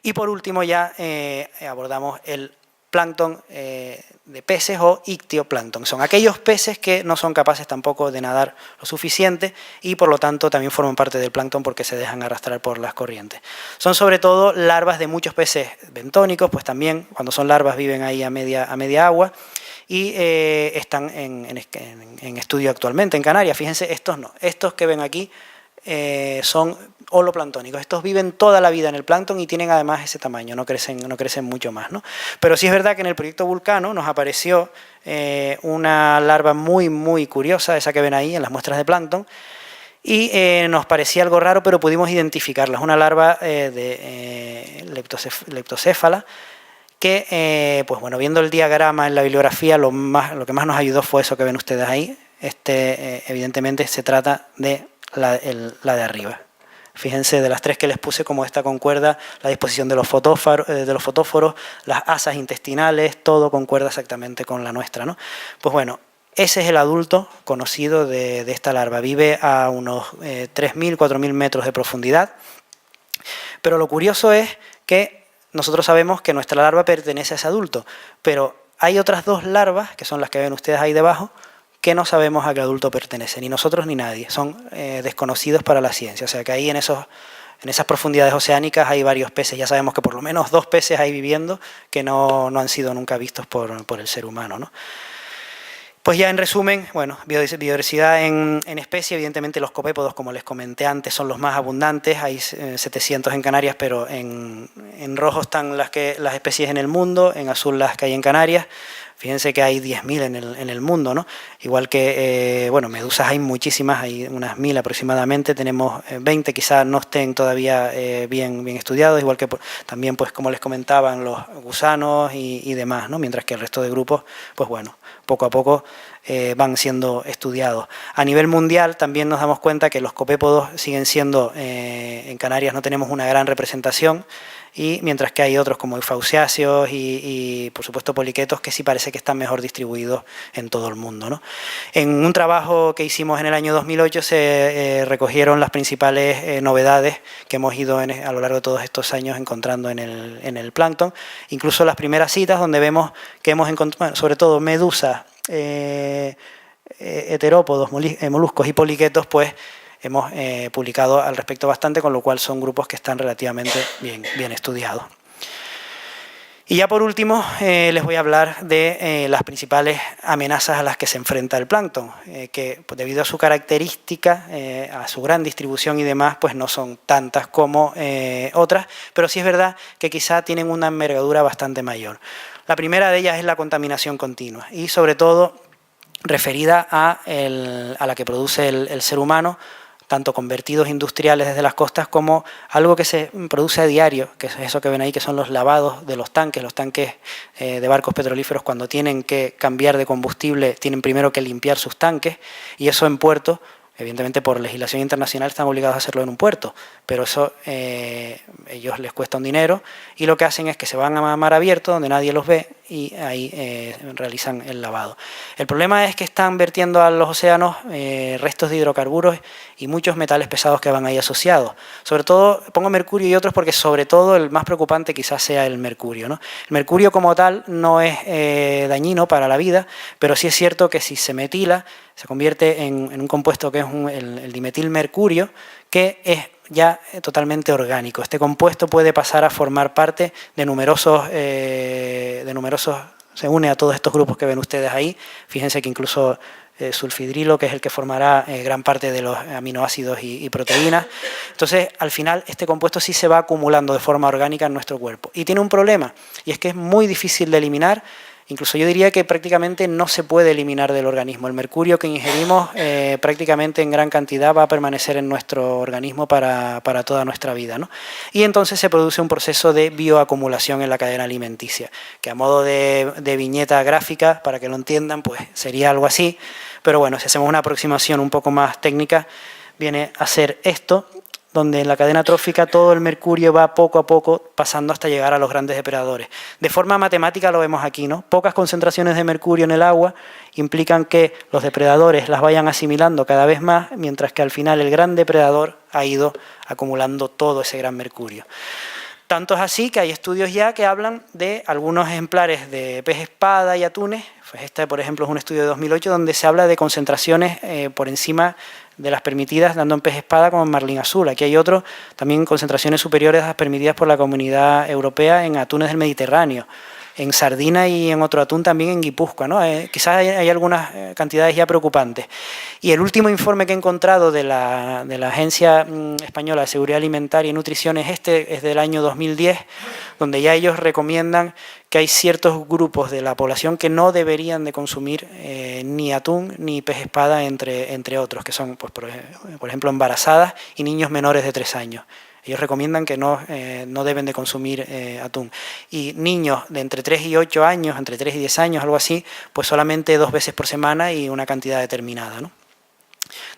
Y por último ya abordamos el plancton de peces o ictioplancton. Son aquellos peces que no son capaces tampoco de nadar lo suficiente y por lo tanto también forman parte del plancton porque se dejan arrastrar por las corrientes. Son sobre todo larvas de muchos peces bentónicos, pues también cuando son larvas viven ahí a media agua y están en estudio actualmente en Canarias. Fíjense, estos no, estos que ven aquí son holoplanctónicos. Estos viven toda la vida en el plancton y tienen además ese tamaño, no crecen mucho más, ¿no? Pero sí es verdad que en el proyecto Vulcano nos apareció una larva muy curiosa, esa que ven ahí en las muestras de plancton, y nos parecía algo raro, pero pudimos identificarla. Es una larva de leptocéfala que, pues bueno, viendo el diagrama en la bibliografía, lo que más nos ayudó fue eso que ven ustedes ahí. Evidentemente se trata de la de arriba. Fíjense, de las tres que les puse, como esta concuerda la disposición de los fotóforos, las asas intestinales, todo concuerda exactamente con la nuestra, ¿no? Pues bueno, ese es el adulto conocido de esta larva. Vive a unos 3.000, 4.000 metros de profundidad. Pero lo curioso es que nosotros sabemos que nuestra larva pertenece a ese adulto, pero hay otras dos larvas, que son las que ven ustedes ahí debajo, que no sabemos a qué adulto pertenece, ni nosotros ni nadie, son desconocidos para la ciencia. O sea que ahí en esas profundidades oceánicas hay varios peces, ya sabemos que por lo menos 2 peces hay viviendo que no han sido nunca vistos por el ser humano, ¿no? Pues ya en resumen, bueno, biodiversidad en especie, evidentemente los copépodos, como les comenté antes, son los más abundantes, hay 700 en Canarias, pero en rojo están las especies en el mundo, en azul las que hay en Canarias. Fíjense que hay 10.000 en el mundo, ¿no? Igual que, bueno, medusas hay muchísimas, hay unas 1.000 aproximadamente, tenemos 20, quizás no estén todavía bien estudiados, igual que también, pues como les comentaban, los gusanos y demás, ¿no? Mientras que el resto de grupos, pues bueno, poco a poco van siendo estudiados. A nivel mundial también nos damos cuenta que los copépodos siguen siendo, en Canarias no tenemos una gran representación, y mientras que hay otros como eufausiáceos y por supuesto poliquetos que sí parece que están mejor distribuidos en todo el mundo, ¿no? En un trabajo que hicimos en el año 2008 se recogieron las principales novedades que hemos ido a lo largo de todos estos años encontrando en el plancton, incluso las primeras citas donde vemos que hemos encontrado, bueno, sobre todo medusas, heterópodos, moluscos y poliquetos, pues hemos publicado al respecto bastante, con lo cual son grupos que están relativamente bien estudiados. Y ya por último les voy a hablar de las principales amenazas a las que se enfrenta el plancton, que pues, debido a su característica, a su gran distribución y demás, pues no son tantas como otras, pero sí es verdad que quizá tienen una envergadura bastante mayor. La primera de ellas es la contaminación continua y sobre todo referida a la que produce el ser humano, tanto con vertidos industriales desde las costas como algo que se produce a diario, que es eso que ven ahí, que son los lavados de los tanques de barcos petrolíferos. Cuando tienen que cambiar de combustible tienen primero que limpiar sus tanques, y eso en puerto, evidentemente por legislación internacional están obligados a hacerlo en un puerto, pero eso ellos les cuesta un dinero, y lo que hacen es que se van a mar abierto donde nadie los ve y ahí realizan el lavado. El problema es que están vertiendo a los océanos restos de hidrocarburos y muchos metales pesados que van ahí asociados. Sobre todo, pongo mercurio y otros porque sobre todo el más preocupante quizás sea el mercurio, ¿no? El mercurio como tal no es dañino para la vida, pero sí es cierto que si se metila, se convierte en un compuesto que es el dimetilmercurio, que es ya totalmente orgánico. Este compuesto puede pasar a formar parte de numerosos, se une a todos estos grupos que ven ustedes ahí. Fíjense que incluso sulfidrilo, que es el que formará gran parte de los aminoácidos y proteínas. Entonces, al final, este compuesto sí se va acumulando de forma orgánica en nuestro cuerpo. Y tiene un problema, y es que es muy difícil de eliminar. Incluso yo diría que prácticamente no se puede eliminar del organismo. El mercurio que ingerimos prácticamente en gran cantidad va a permanecer en nuestro organismo para toda nuestra vida, ¿no? Y entonces se produce un proceso de bioacumulación en la cadena alimenticia, que a modo de viñeta gráfica, para que lo entiendan, pues sería algo así. Pero bueno, si hacemos una aproximación un poco más técnica, viene a ser esto, donde en la cadena trófica todo el mercurio va poco a poco pasando hasta llegar a los grandes depredadores. De forma matemática lo vemos aquí, ¿no? Pocas concentraciones de mercurio en el agua implican que los depredadores las vayan asimilando cada vez más, mientras que al final el gran depredador ha ido acumulando todo ese gran mercurio. Tanto es así que hay estudios ya que hablan de algunos ejemplares de pez espada y atunes. Pues este, por ejemplo, es un estudio de 2008 donde se habla de concentraciones por encima de las permitidas, tanto en pez espada como en marlín azul. Aquí hay otros, también concentraciones superiores a las permitidas por la Comunidad Europea en atunes del Mediterráneo, en sardina y en otro atún también en Guipúzcoa, ¿no? Quizás hay algunas cantidades ya preocupantes. Y el último informe que he encontrado de la Agencia Española de Seguridad Alimentaria y Nutrición es del año 2010, donde ya ellos recomiendan que hay ciertos grupos de la población que no deberían de consumir ni atún ni pez espada, entre otros, que son, pues, por ejemplo, embarazadas y niños menores de 3 años. Ellos recomiendan que no deben de consumir atún. Y niños de entre 3 y 8 años, entre 3 y 10 años, algo así, pues solamente 2 veces por semana y una cantidad determinada, ¿no?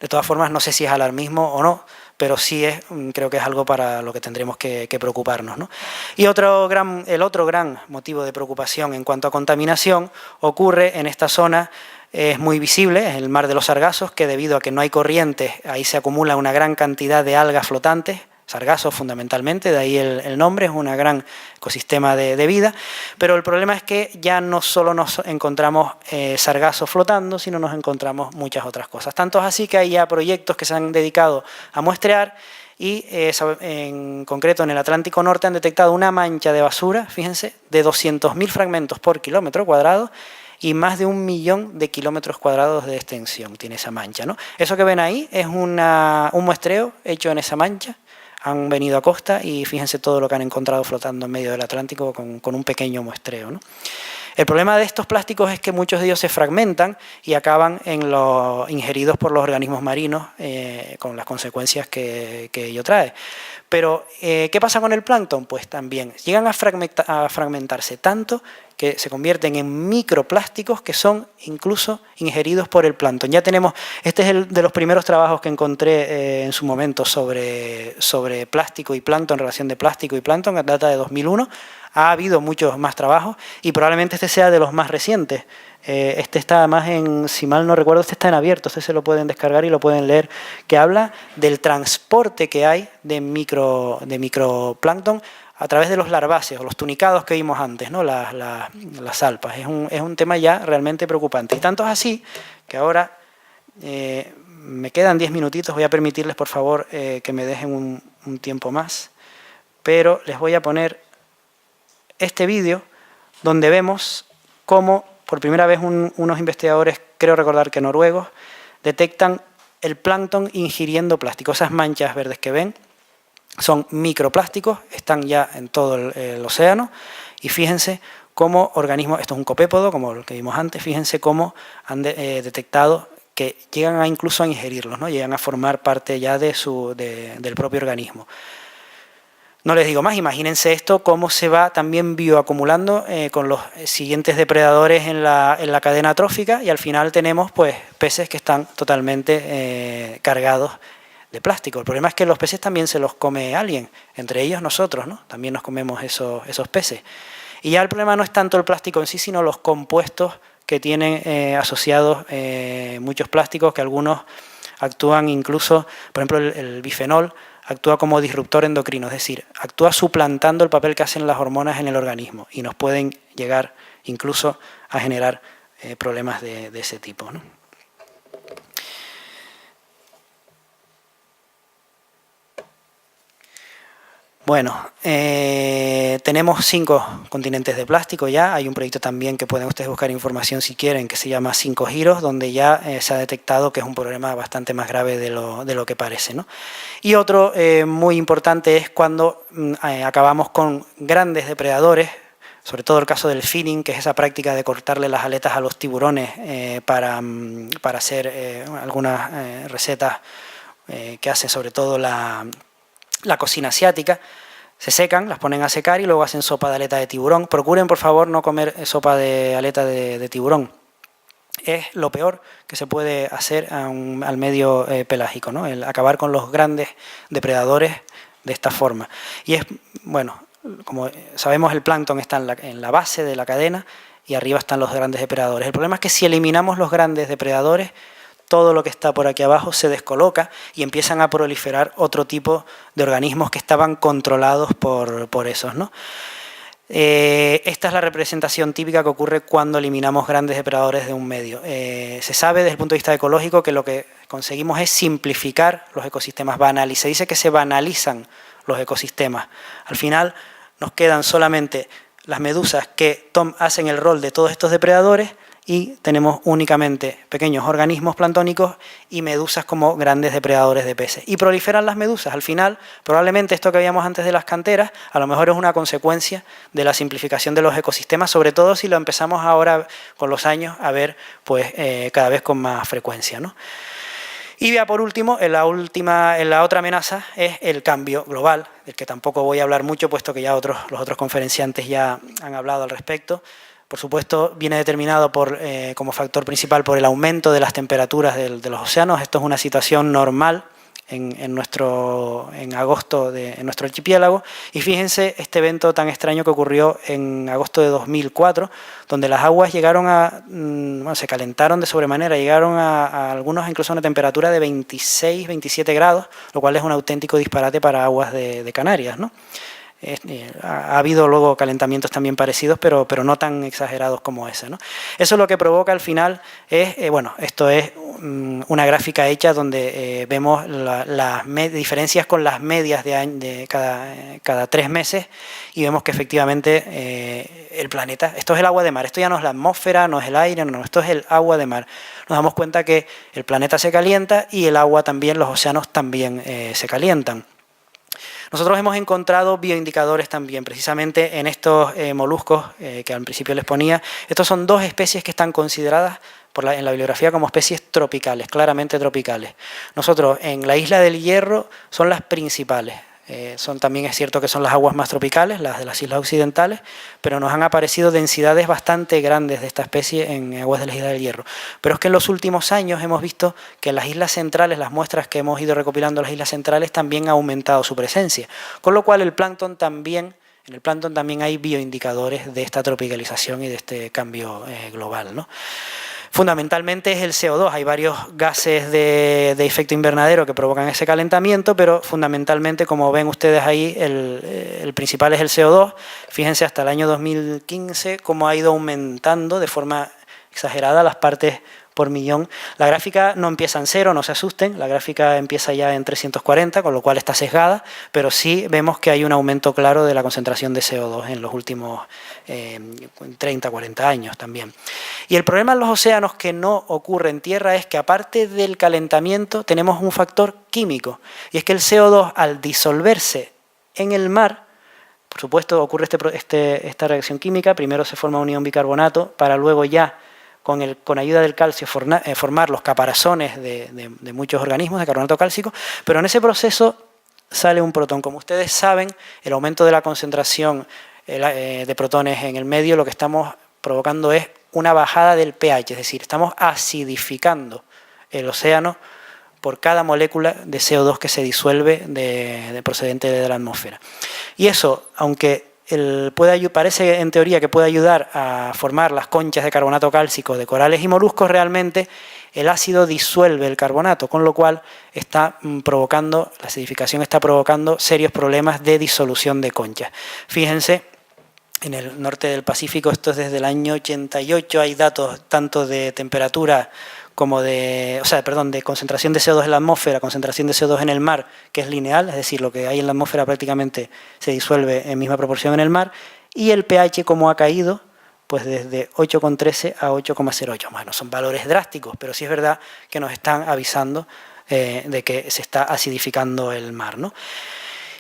De todas formas, no sé si es alarmismo o no, pero sí creo que es algo para lo que tendremos que preocuparnos, ¿no? Y el otro gran motivo de preocupación en cuanto a contaminación ocurre en esta zona. Es muy visible, es el mar de los sargazos, que debido a que no hay corrientes, ahí se acumula una gran cantidad de algas flotantes, sargazos fundamentalmente, de ahí el nombre, es un gran ecosistema de vida, pero el problema es que ya no solo nos encontramos sargazos flotando, sino nos encontramos muchas otras cosas. Tanto es así que hay ya proyectos que se han dedicado a muestrear y en concreto en el Atlántico Norte han detectado una mancha de basura, fíjense, de 200.000 fragmentos por kilómetro cuadrado, y más de 1 millón de kilómetros cuadrados de extensión tiene esa mancha, ¿no? Eso que ven ahí es un muestreo hecho en esa mancha. Han venido a costa y fíjense todo lo que han encontrado flotando en medio del Atlántico con un pequeño muestreo, ¿no? El problema de estos plásticos es que muchos de ellos se fragmentan y acaban ingeridos por los organismos marinos, con las consecuencias que ello trae. Pero, ¿qué pasa con el plancton? Pues también llegan a fragmentarse tanto que se convierten en microplásticos que son incluso ingeridos por el plancton. Ya tenemos, este es el de los primeros trabajos que encontré en su momento sobre plástico y plancton, relación de plástico y plancton, que data de 2001. Ha habido muchos más trabajos y probablemente este sea de los más recientes. Este está más si mal no recuerdo, este está en abierto, este se lo pueden descargar y lo pueden leer, que habla del transporte que hay de microplancton a través de los larváceos, los tunicados que vimos antes, ¿no? Las alpas. Es un tema ya realmente preocupante. Y tanto es así que ahora me quedan 10 minutitos, voy a permitirles por favor que me dejen un tiempo más, pero les voy a poner este vídeo donde vemos cómo por primera vez unos investigadores, creo recordar que noruegos, detectan el plancton ingiriendo plástico. Esas manchas verdes que ven son microplásticos, están ya en todo el océano y fíjense cómo organismos, esto es un copépodo como el que vimos antes, fíjense cómo han detectado que llegan incluso a ingerirlos, ¿no? Llegan a formar parte ya del propio organismo. No les digo más, imagínense esto, cómo se va también bioacumulando con los siguientes depredadores en la cadena trófica y al final tenemos pues peces que están totalmente cargados de plástico. El problema es que los peces también se los come alguien, entre ellos nosotros, ¿no? También nos comemos esos peces. Y ya el problema no es tanto el plástico en sí, sino los compuestos que tienen asociados muchos plásticos, que algunos actúan incluso, por ejemplo el bifenol, actúa como disruptor endocrino, es decir, actúa suplantando el papel que hacen las hormonas en el organismo y nos pueden llegar incluso a generar problemas de ese tipo, ¿no? Bueno, tenemos 5 continentes de plástico ya. Hay un proyecto también que pueden ustedes buscar información si quieren, que se llama 5 giros, donde ya se ha detectado que es un problema bastante más grave de lo que parece, ¿no? Y otro muy importante es cuando acabamos con grandes depredadores, sobre todo el caso del finning, que es esa práctica de cortarle las aletas a los tiburones para hacer algunas recetas que hace sobre todo la cocina asiática. Se secan, las ponen a secar y luego hacen sopa de aleta de tiburón. Procuren, por favor, no comer sopa de aleta de tiburón. Es lo peor que se puede hacer al medio pelágico, ¿no? El acabar con los grandes depredadores de esta forma. Y es, bueno, como sabemos, el plancton está en la base de la cadena y arriba están los grandes depredadores. El problema es que si eliminamos los grandes depredadores, todo lo que está por aquí abajo se descoloca y empiezan a proliferar otro tipo de organismos que estaban controlados por esos, ¿no? Esta es la representación típica que ocurre cuando eliminamos grandes depredadores de un medio. Se sabe desde el punto de vista ecológico que lo que conseguimos es simplificar los ecosistemas, se dice que se banalizan los ecosistemas. Al final nos quedan solamente las medusas que hacen el rol de todos estos depredadores, y tenemos únicamente pequeños organismos planctónicos y medusas como grandes depredadores de peces. Y proliferan las medusas. Al final, probablemente esto que veíamos antes de las canteras, a lo mejor es una consecuencia de la simplificación de los ecosistemas, sobre todo si lo empezamos ahora con los años a ver pues, cada vez con más frecuencia, ¿no? Y ya por último, la otra amenaza es el cambio global, del que tampoco voy a hablar mucho, puesto que ya los otros conferenciantes ya han hablado al respecto. Por supuesto, viene determinado como factor principal por el aumento de las temperaturas de los océanos. Esto es una situación normal en agosto en nuestro archipiélago. Y fíjense este evento tan extraño que ocurrió en agosto de 2004, donde las aguas llegaron se calentaron de sobremanera, llegaron a algunos incluso a una temperatura de 26, 27 grados, lo cual es un auténtico disparate para aguas de Canarias, ¿no? Ha habido luego calentamientos también parecidos, pero no tan exagerados como ese, ¿no? Eso lo que provoca al final es, esto es una gráfica hecha donde vemos las diferencias con las medias de cada 3 meses y vemos que efectivamente el planeta, esto es el agua de mar, esto ya no es la atmósfera, no es el aire, no, esto es el agua de mar. Nos damos cuenta que el planeta se calienta y el agua también, los océanos también se calientan. Nosotros hemos encontrado bioindicadores también, precisamente en estos moluscos que al principio les ponía. Estos son 2 especies que están consideradas en la bibliografía como especies tropicales, claramente tropicales. Nosotros en la isla del Hierro son las principales. También es cierto que son las aguas más tropicales, las de las islas occidentales, pero nos han aparecido densidades bastante grandes de esta especie en aguas de la isla del Hierro. Pero es que en los últimos años hemos visto que en las islas centrales, las muestras que hemos ido recopilando en las islas centrales, también ha aumentado su presencia. Con lo cual en el plancton también hay bioindicadores de esta tropicalización y de este cambio global, ¿no? Fundamentalmente es el CO2, hay varios gases de efecto invernadero que provocan ese calentamiento, pero fundamentalmente, como ven ustedes ahí, el principal es el CO2. Fíjense hasta el año 2015 cómo ha ido aumentando de forma exagerada las partes por millón. La gráfica no empieza en 0, no se asusten, la gráfica empieza ya en 340, con lo cual está sesgada, pero sí vemos que hay un aumento claro de la concentración de CO2 en los últimos 30, 40 años también. Y el problema en los océanos que no ocurre en tierra es que aparte del calentamiento tenemos un factor químico, y es que el CO2 al disolverse en el mar, por supuesto ocurre esta reacción química, primero se forma un ion bicarbonato para luego ya con ayuda del calcio formar los caparazones de muchos organismos de carbonato cálcico, pero en ese proceso sale un protón. Como ustedes saben, el aumento de la concentración de protones en el medio lo que estamos provocando es una bajada del pH, es decir, estamos acidificando el océano por cada molécula de CO2 que se disuelve procedente de la atmósfera. Y eso, aunque parece en teoría que puede ayudar a formar las conchas de carbonato cálcico de corales y moluscos, realmente el ácido disuelve el carbonato, con lo cual la acidificación está provocando serios problemas de disolución de conchas. Fíjense, en el norte del Pacífico, esto es desde el año 88, hay datos tanto de temperatura como de concentración de CO2 en la atmósfera, concentración de CO2 en el mar, que es lineal, es decir, lo que hay en la atmósfera prácticamente se disuelve en misma proporción en el mar, y el pH como ha caído, pues desde 8,13 a 8,08. Bueno, son valores drásticos, pero sí es verdad que nos están avisando de que se está acidificando el mar, ¿no?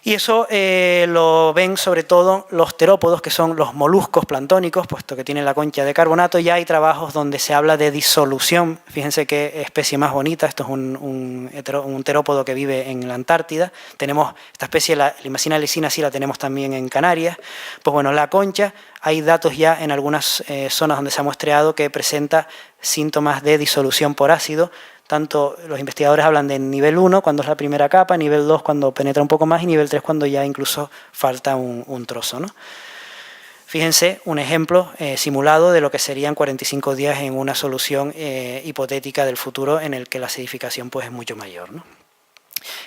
Y eso lo ven sobre todo los terópodos, que son los moluscos planctónicos, puesto que tienen la concha de carbonato. Ya hay trabajos donde se habla de disolución. Fíjense qué especie más bonita. Esto es un terópodo que vive en la Antártida. Tenemos esta especie, la Limacina lisina, sí la tenemos también en Canarias. Pues bueno, la concha, hay datos ya en algunas zonas donde se ha muestreado que presenta síntomas de disolución por ácido. Tanto los investigadores hablan de nivel 1, cuando es la primera capa, nivel 2 cuando penetra un poco más y nivel 3 cuando ya incluso falta un trozo, ¿no? Fíjense un ejemplo simulado de lo que serían 45 días en una solución hipotética del futuro en el que la acidificación pues, es mucho mayor, ¿no?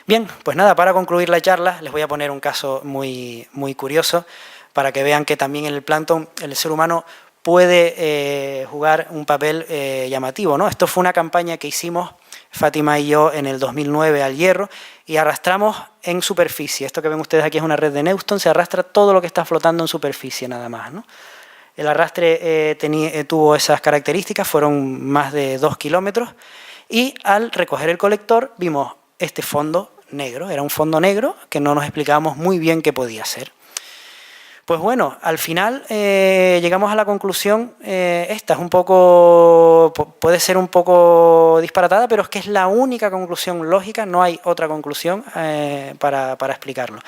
Bien, pues nada, para concluir la charla les voy a poner un caso muy, muy curioso para que vean que también en el plancton el ser humano puede jugar un papel llamativo, ¿no? Esto fue una campaña que hicimos Fátima y yo en el 2009 al Hierro y arrastramos en superficie. Esto que ven ustedes aquí es una red de Newton, se arrastra todo lo que está flotando en superficie nada más, ¿no? El arrastre tuvo esas características, fueron más de 2 kilómetros y al recoger el colector vimos este fondo negro, era un fondo negro que no nos explicábamos muy bien qué podía ser. Pues bueno, al final llegamos a la conclusión, esta es un poco, puede ser un poco disparatada, pero es que es la única conclusión lógica, no hay otra conclusión para explicarlo.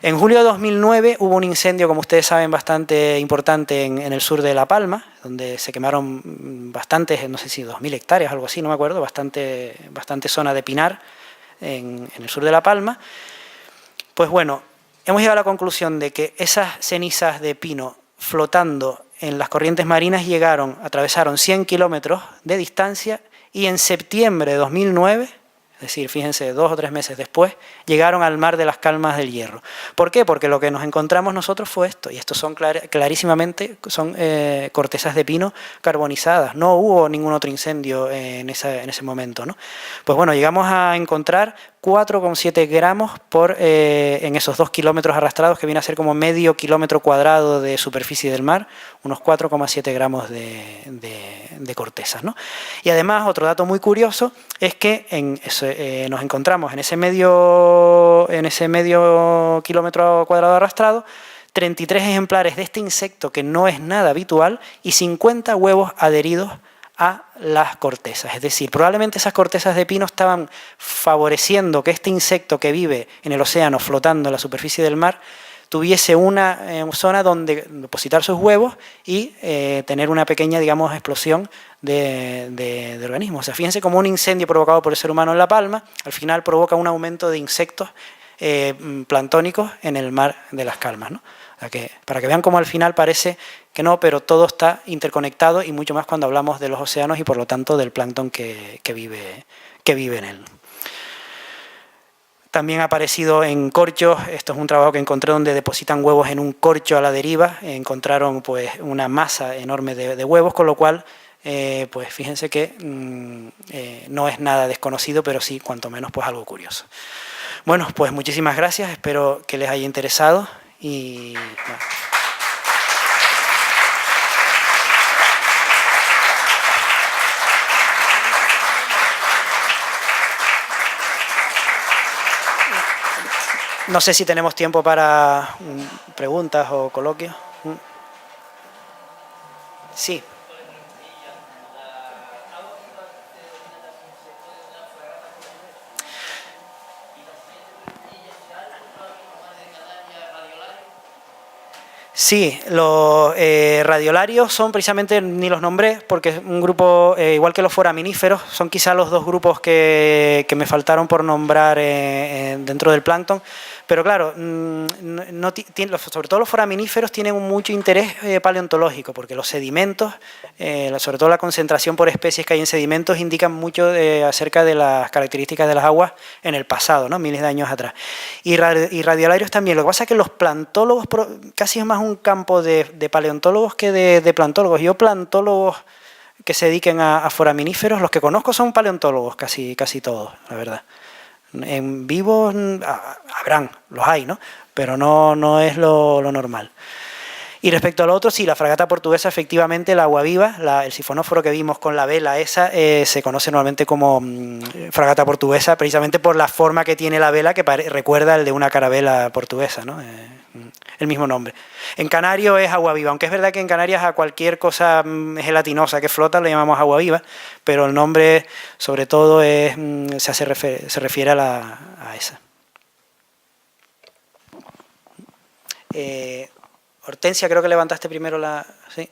En julio de 2009 hubo un incendio, como ustedes saben, bastante importante en el sur de La Palma, donde se quemaron bastantes, no sé si 2.000 hectáreas, algo así, no me acuerdo, bastante zona de pinar en el sur de La Palma. Pues bueno, hemos llegado a la conclusión de que esas cenizas de pino flotando en las corrientes marinas atravesaron 100 kilómetros de distancia y en septiembre de 2009, es decir, fíjense, 2 o 3 meses después, llegaron al mar de las Calmas del Hierro. ¿Por qué? Porque lo que nos encontramos nosotros fue esto, y estos son clarísimamente cortezas de pino carbonizadas. No hubo ningún otro incendio en ese momento, ¿no? Pues bueno, llegamos a encontrar 4,7 gramos en esos 2 kilómetros arrastrados, que viene a ser como medio kilómetro cuadrado de superficie del mar, unos 4,7 gramos de cortezas, ¿no? Y además, otro dato muy curioso es que nos encontramos en ese medio kilómetro cuadrado arrastrado 33 ejemplares de este insecto que no es nada habitual y 50 huevos adheridos a las cortezas. Es decir, probablemente esas cortezas de pino estaban favoreciendo que este insecto que vive en el océano flotando en la superficie del mar tuviese una zona donde depositar sus huevos y tener una pequeña, digamos, explosión de organismos. O sea, fíjense cómo un incendio provocado por el ser humano en La Palma al final provoca un aumento de insectos planctónicos en el mar de las Calmas, ¿no? O sea que, para que vean cómo al final parece que no, pero todo está interconectado y mucho más cuando hablamos de los océanos y por lo tanto del plancton que vive en él. También ha aparecido en corchos, esto es un trabajo que encontré donde depositan huevos en un corcho a la deriva, encontraron pues una masa enorme de huevos, con lo cual pues fíjense que no es nada desconocido, pero sí cuanto menos pues algo curioso. Bueno, pues muchísimas gracias, espero que les haya interesado y... Bueno. No sé si tenemos tiempo para preguntas o coloquios. Sí. Sí, los radiolarios son precisamente, ni los nombré, porque es un grupo, igual que los foraminíferos, son quizá los dos grupos que me faltaron por nombrar dentro del plancton. Pero claro, sobre todo los foraminíferos tienen mucho interés paleontológico, porque los sedimentos, sobre todo la concentración por especies que hay en sedimentos, indican mucho acerca de las características de las aguas en el pasado, ¿no? Miles de años atrás. Y radiolarios también. Lo que pasa es que los plantólogos, casi es más un campo de paleontólogos que de plantólogos. Yo plantólogos que se dediquen a foraminíferos, los que conozco son paleontólogos, casi todos, la verdad. En vivos habrán, los hay, ¿no? Pero no es lo normal. Y respecto al otro, sí, la fragata portuguesa, efectivamente, el agua viva, el sifonóforo que vimos con la vela esa, se conoce normalmente como fragata portuguesa, precisamente por la forma que tiene la vela, que recuerda el de una carabela portuguesa, ¿no? El mismo nombre. En canario es agua viva, aunque es verdad que en Canarias a cualquier cosa gelatinosa que flota le llamamos agua viva, pero el nombre, sobre todo, se refiere a esa. Hortensia, creo que levantaste primero la... ¿Sí?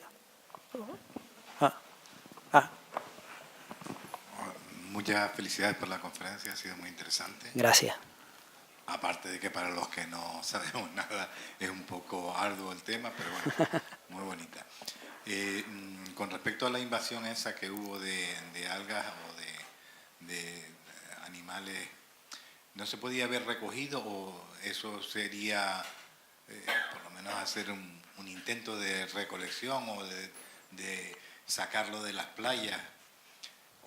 Muchas felicidades por la conferencia, ha sido muy interesante. Gracias. Aparte de que para los que no sabemos nada es un poco arduo el tema, pero bueno, muy bonita. Con respecto a la invasión esa que hubo de algas o de animales, ¿no se podía haber recogido o eso sería... por lo menos hacer un intento de recolección o de sacarlo de las playas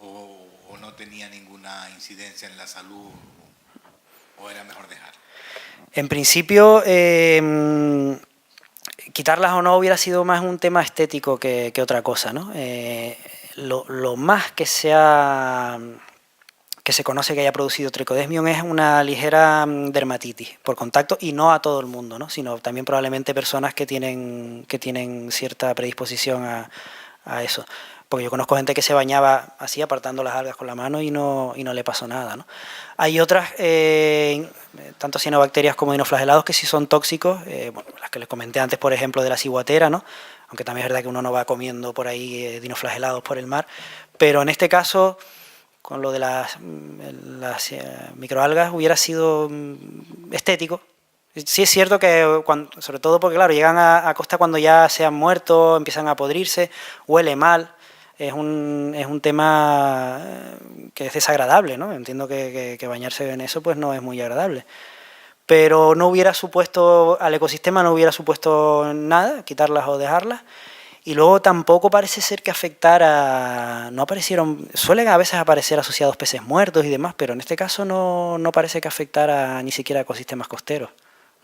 o no tenía ninguna incidencia en la salud o era mejor dejar? En principio, quitarlas o no hubiera sido más un tema estético que otra cosa, ¿no? Lo más que se conoce que haya producido Trichodesmium es una ligera dermatitis por contacto y no a todo el mundo, ¿no? Sino también probablemente personas que tienen cierta predisposición a eso. Porque yo conozco gente que se bañaba así, apartando las algas con la mano y no le pasó nada, ¿no? Hay otras, tanto cianobacterias como dinoflagelados, que sí son tóxicos, bueno, las que les comenté antes, por ejemplo, de la ciguatera, ¿no? Aunque también es verdad que uno no va comiendo por ahí dinoflagelados por el mar, pero en este caso, con lo de las microalgas, hubiera sido estético. Sí es cierto que, sobre todo porque, claro, llegan a costa cuando ya se han muerto, empiezan a podrirse, huele mal, es un tema que es desagradable, ¿no? Entiendo que bañarse en eso pues no es muy agradable. Pero no hubiera supuesto, al ecosistema no hubiera supuesto nada, quitarlas o dejarlas. Y luego tampoco parece ser que afectara, no aparecieron, suelen a veces aparecer asociados peces muertos y demás, pero en este caso no parece que afectara ni siquiera ecosistemas costeros.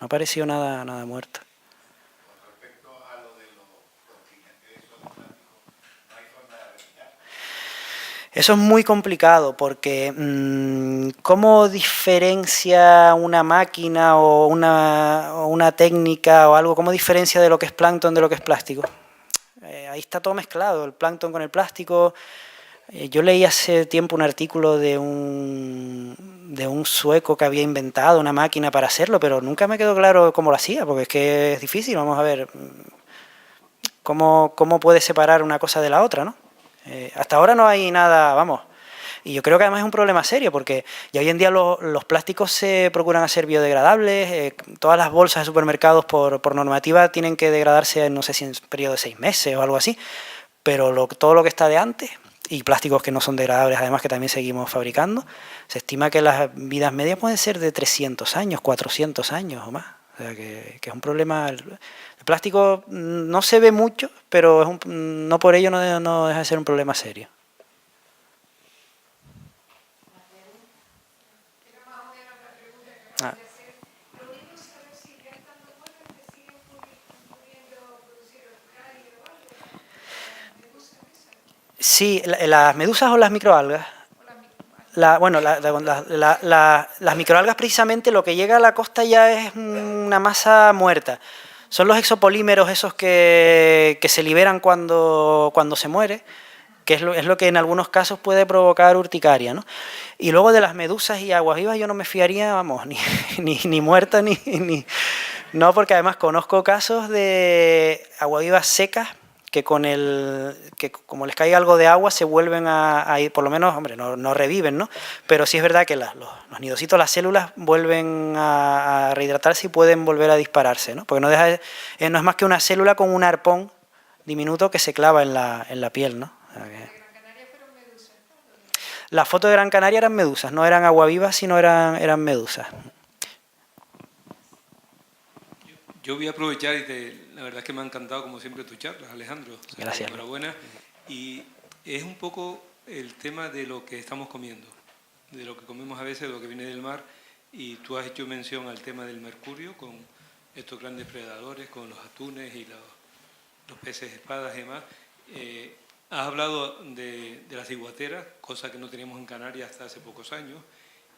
No apareció nada muerto. Con respecto a lo de los continentes atlánticos, ¿no hay forma de retirar? Eso es muy complicado porque ¿cómo diferencia una máquina o una técnica o algo, cómo diferencia de lo que es plancton de lo que es plástico? Ahí está todo mezclado, el plancton con el plástico. Yo leí hace tiempo un artículo de un sueco que había inventado una máquina para hacerlo, pero nunca me quedó claro cómo lo hacía, porque es que es difícil. Vamos a ver cómo puede separar una cosa de la otra, ¿no? Hasta ahora no hay nada, vamos. Y yo creo que además es un problema serio, porque ya hoy en día los plásticos se procuran hacer biodegradables, todas las bolsas de supermercados por normativa tienen que degradarse, no sé si en un periodo de 6 meses o algo así, pero todo lo que está de antes, y plásticos que no son degradables además que también seguimos fabricando, se estima que las vidas medias pueden ser de 300 años, 400 años o más. O sea que es un problema. El plástico no se ve mucho, pero no por ello no deja de ser un problema serio. Ah. Sí, las medusas o las microalgas. Las microalgas precisamente lo que llega a la costa ya es una masa muerta. Son los exopolímeros esos que se liberan cuando se muere, que es lo que en algunos casos puede provocar urticaria, ¿no? Y luego de las medusas y aguas vivas yo no me fiaría, vamos, ni muerta ni... No, porque además conozco casos de aguavivas secas que como les caiga algo de agua se vuelven a ir, por lo menos, hombre, no reviven, ¿no? Pero sí es verdad que los nidocitos, las células, vuelven a rehidratarse y pueden volver a dispararse, ¿no? Porque no es más que una célula con un arpón diminuto que se clava en la piel, ¿no? O sea que... Las fotos de Gran Canaria eran medusas, no eran aguavivas, sino eran medusas. Yo voy a aprovechar la verdad es que me ha encantado como siempre tu charla, Alejandro. Gracias. Enhorabuena. Y es un poco el tema de lo que estamos comiendo, de lo que comemos a veces, de lo que viene del mar, y tú has hecho mención al tema del mercurio con estos grandes predadores, con los atunes y los peces espadas y demás. Has hablado de las ciguateras, cosa que no teníamos en Canarias hasta hace pocos años,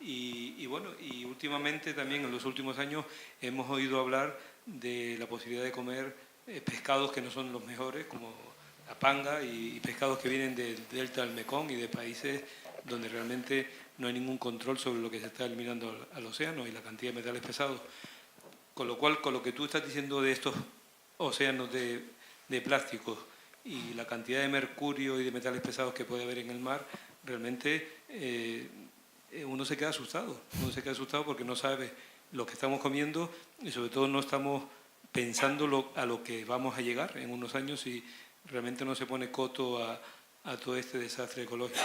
y bueno, y últimamente también en los últimos años hemos oído hablar de la posibilidad de comer pescados que no son los mejores, como la panga, y pescados que vienen del delta del Mekong y de países donde realmente no hay ningún control sobre lo que se está eliminando al océano y la cantidad de metales pesados. Con lo cual, con lo que tú estás diciendo de estos océanos de plásticos y la cantidad de mercurio y de metales pesados que puede haber en el mar, realmente uno se queda asustado. Uno se queda asustado porque no sabe lo que estamos comiendo y sobre todo no estamos pensando a lo que vamos a llegar en unos años y realmente no se pone coto a todo este desastre ecológico.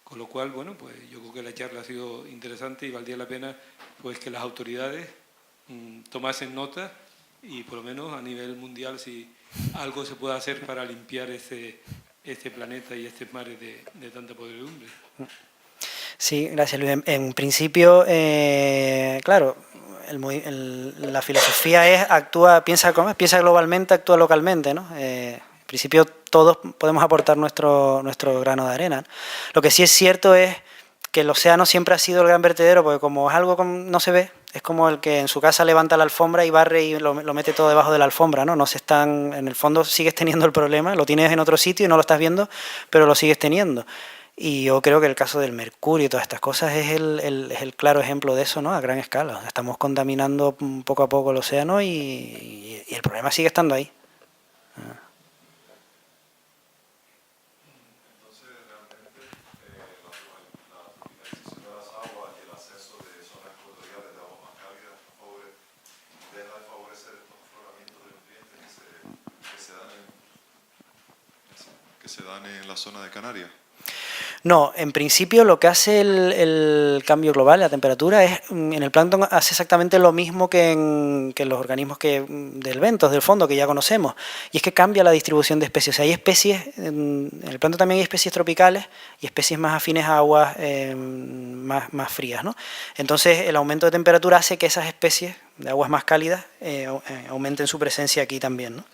Con lo cual, bueno, pues yo creo que la charla ha sido interesante y valdría la pena pues que las autoridades tomasen nota y por lo menos a nivel mundial si algo se puede hacer para limpiar este planeta y estos mares de tanta podredumbre. Sí, gracias Luis. En principio, claro, la filosofía es piensa globalmente, actúa localmente, ¿no? En principio todos podemos aportar nuestro grano de arena. Lo que sí es cierto es que el océano siempre ha sido el gran vertedero, porque como es algo que no se ve, es como el que en su casa levanta la alfombra y barre y lo mete todo debajo de la alfombra, ¿no? En el fondo sigues teniendo el problema, lo tienes en otro sitio y no lo estás viendo, pero lo sigues teniendo. Y yo creo que el caso del mercurio y todas estas cosas es el claro ejemplo de eso, ¿no? A gran escala. Estamos contaminando poco a poco el océano y el problema sigue estando ahí. Que se dan en la zona de Canarias. No, en principio lo que hace el cambio global, la temperatura, en el plancton hace exactamente lo mismo que en los organismos del bentos, del fondo, que ya conocemos, y es que cambia la distribución de especies. O sea, hay especies, en el plancton también hay especies tropicales y especies más afines a aguas más frías, ¿no? Entonces el aumento de temperatura hace que esas especies de aguas más cálidas aumenten su presencia aquí también, ¿no?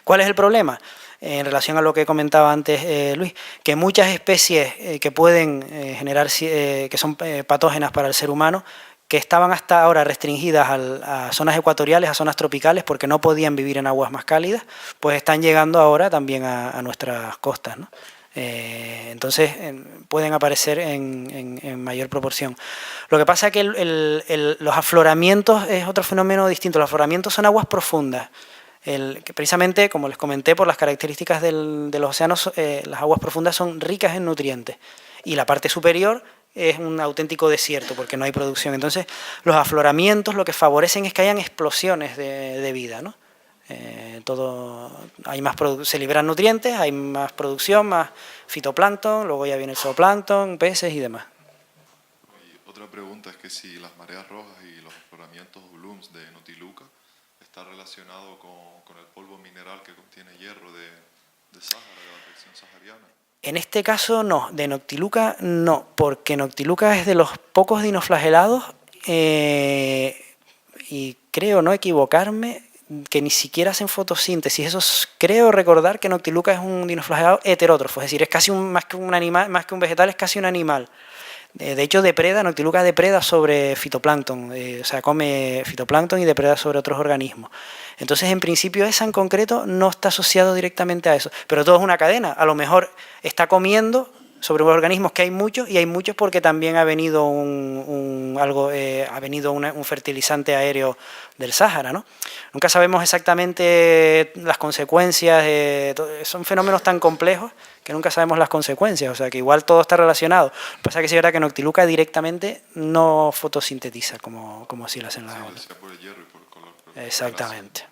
¿Cuál es el problema? En relación a lo que comentaba antes Luis, que muchas especies que pueden generar, que son patógenas para el ser humano, que estaban hasta ahora restringidas a zonas ecuatoriales, a zonas tropicales, porque no podían vivir en aguas más cálidas, pues están llegando ahora también a nuestras costas, ¿no? Entonces pueden aparecer en mayor proporción. Lo que pasa es que los afloramientos es otro fenómeno distinto. Los afloramientos son aguas profundas. Que precisamente, como les comenté, por las características de los océanos, las aguas profundas son ricas en nutrientes y la parte superior es un auténtico desierto porque no hay producción. Entonces, los afloramientos lo que favorecen es que hayan explosiones de vida, ¿no? Se liberan nutrientes, hay más producción, más fitoplancton, luego ya viene el zooplancton, peces y demás. Y otra pregunta es que si las mareas rojas y los afloramientos blooms de Notiluca está relacionado con el polvo mineral que contiene hierro de Sáhara, de la región sahariana. En este caso no, de Noctiluca no, porque Noctiluca es de los pocos dinoflagelados y creo no equivocarme que ni siquiera hacen fotosíntesis. Creo recordar que Noctiluca es un dinoflagelado heterótrofo, es decir, es casi más que un animal, más que un vegetal, es casi un animal. De hecho, Noctiluca depreda sobre fitoplancton, o sea, come fitoplancton y depreda sobre otros organismos. Entonces, en principio, esa en concreto no está asociado directamente a eso, pero todo es una cadena. A lo mejor está comiendo sobre organismos que hay muchos, y hay muchos porque también ha venido un fertilizante aéreo del Sáhara, ¿no? Nunca sabemos exactamente las consecuencias, son fenómenos tan complejos que nunca sabemos las consecuencias, o sea que igual todo está relacionado. Lo que pasa es que sí es verdad que Noctiluca directamente no fotosintetiza como si lo hacen las otras. Por el hierro y por el color. Exactamente.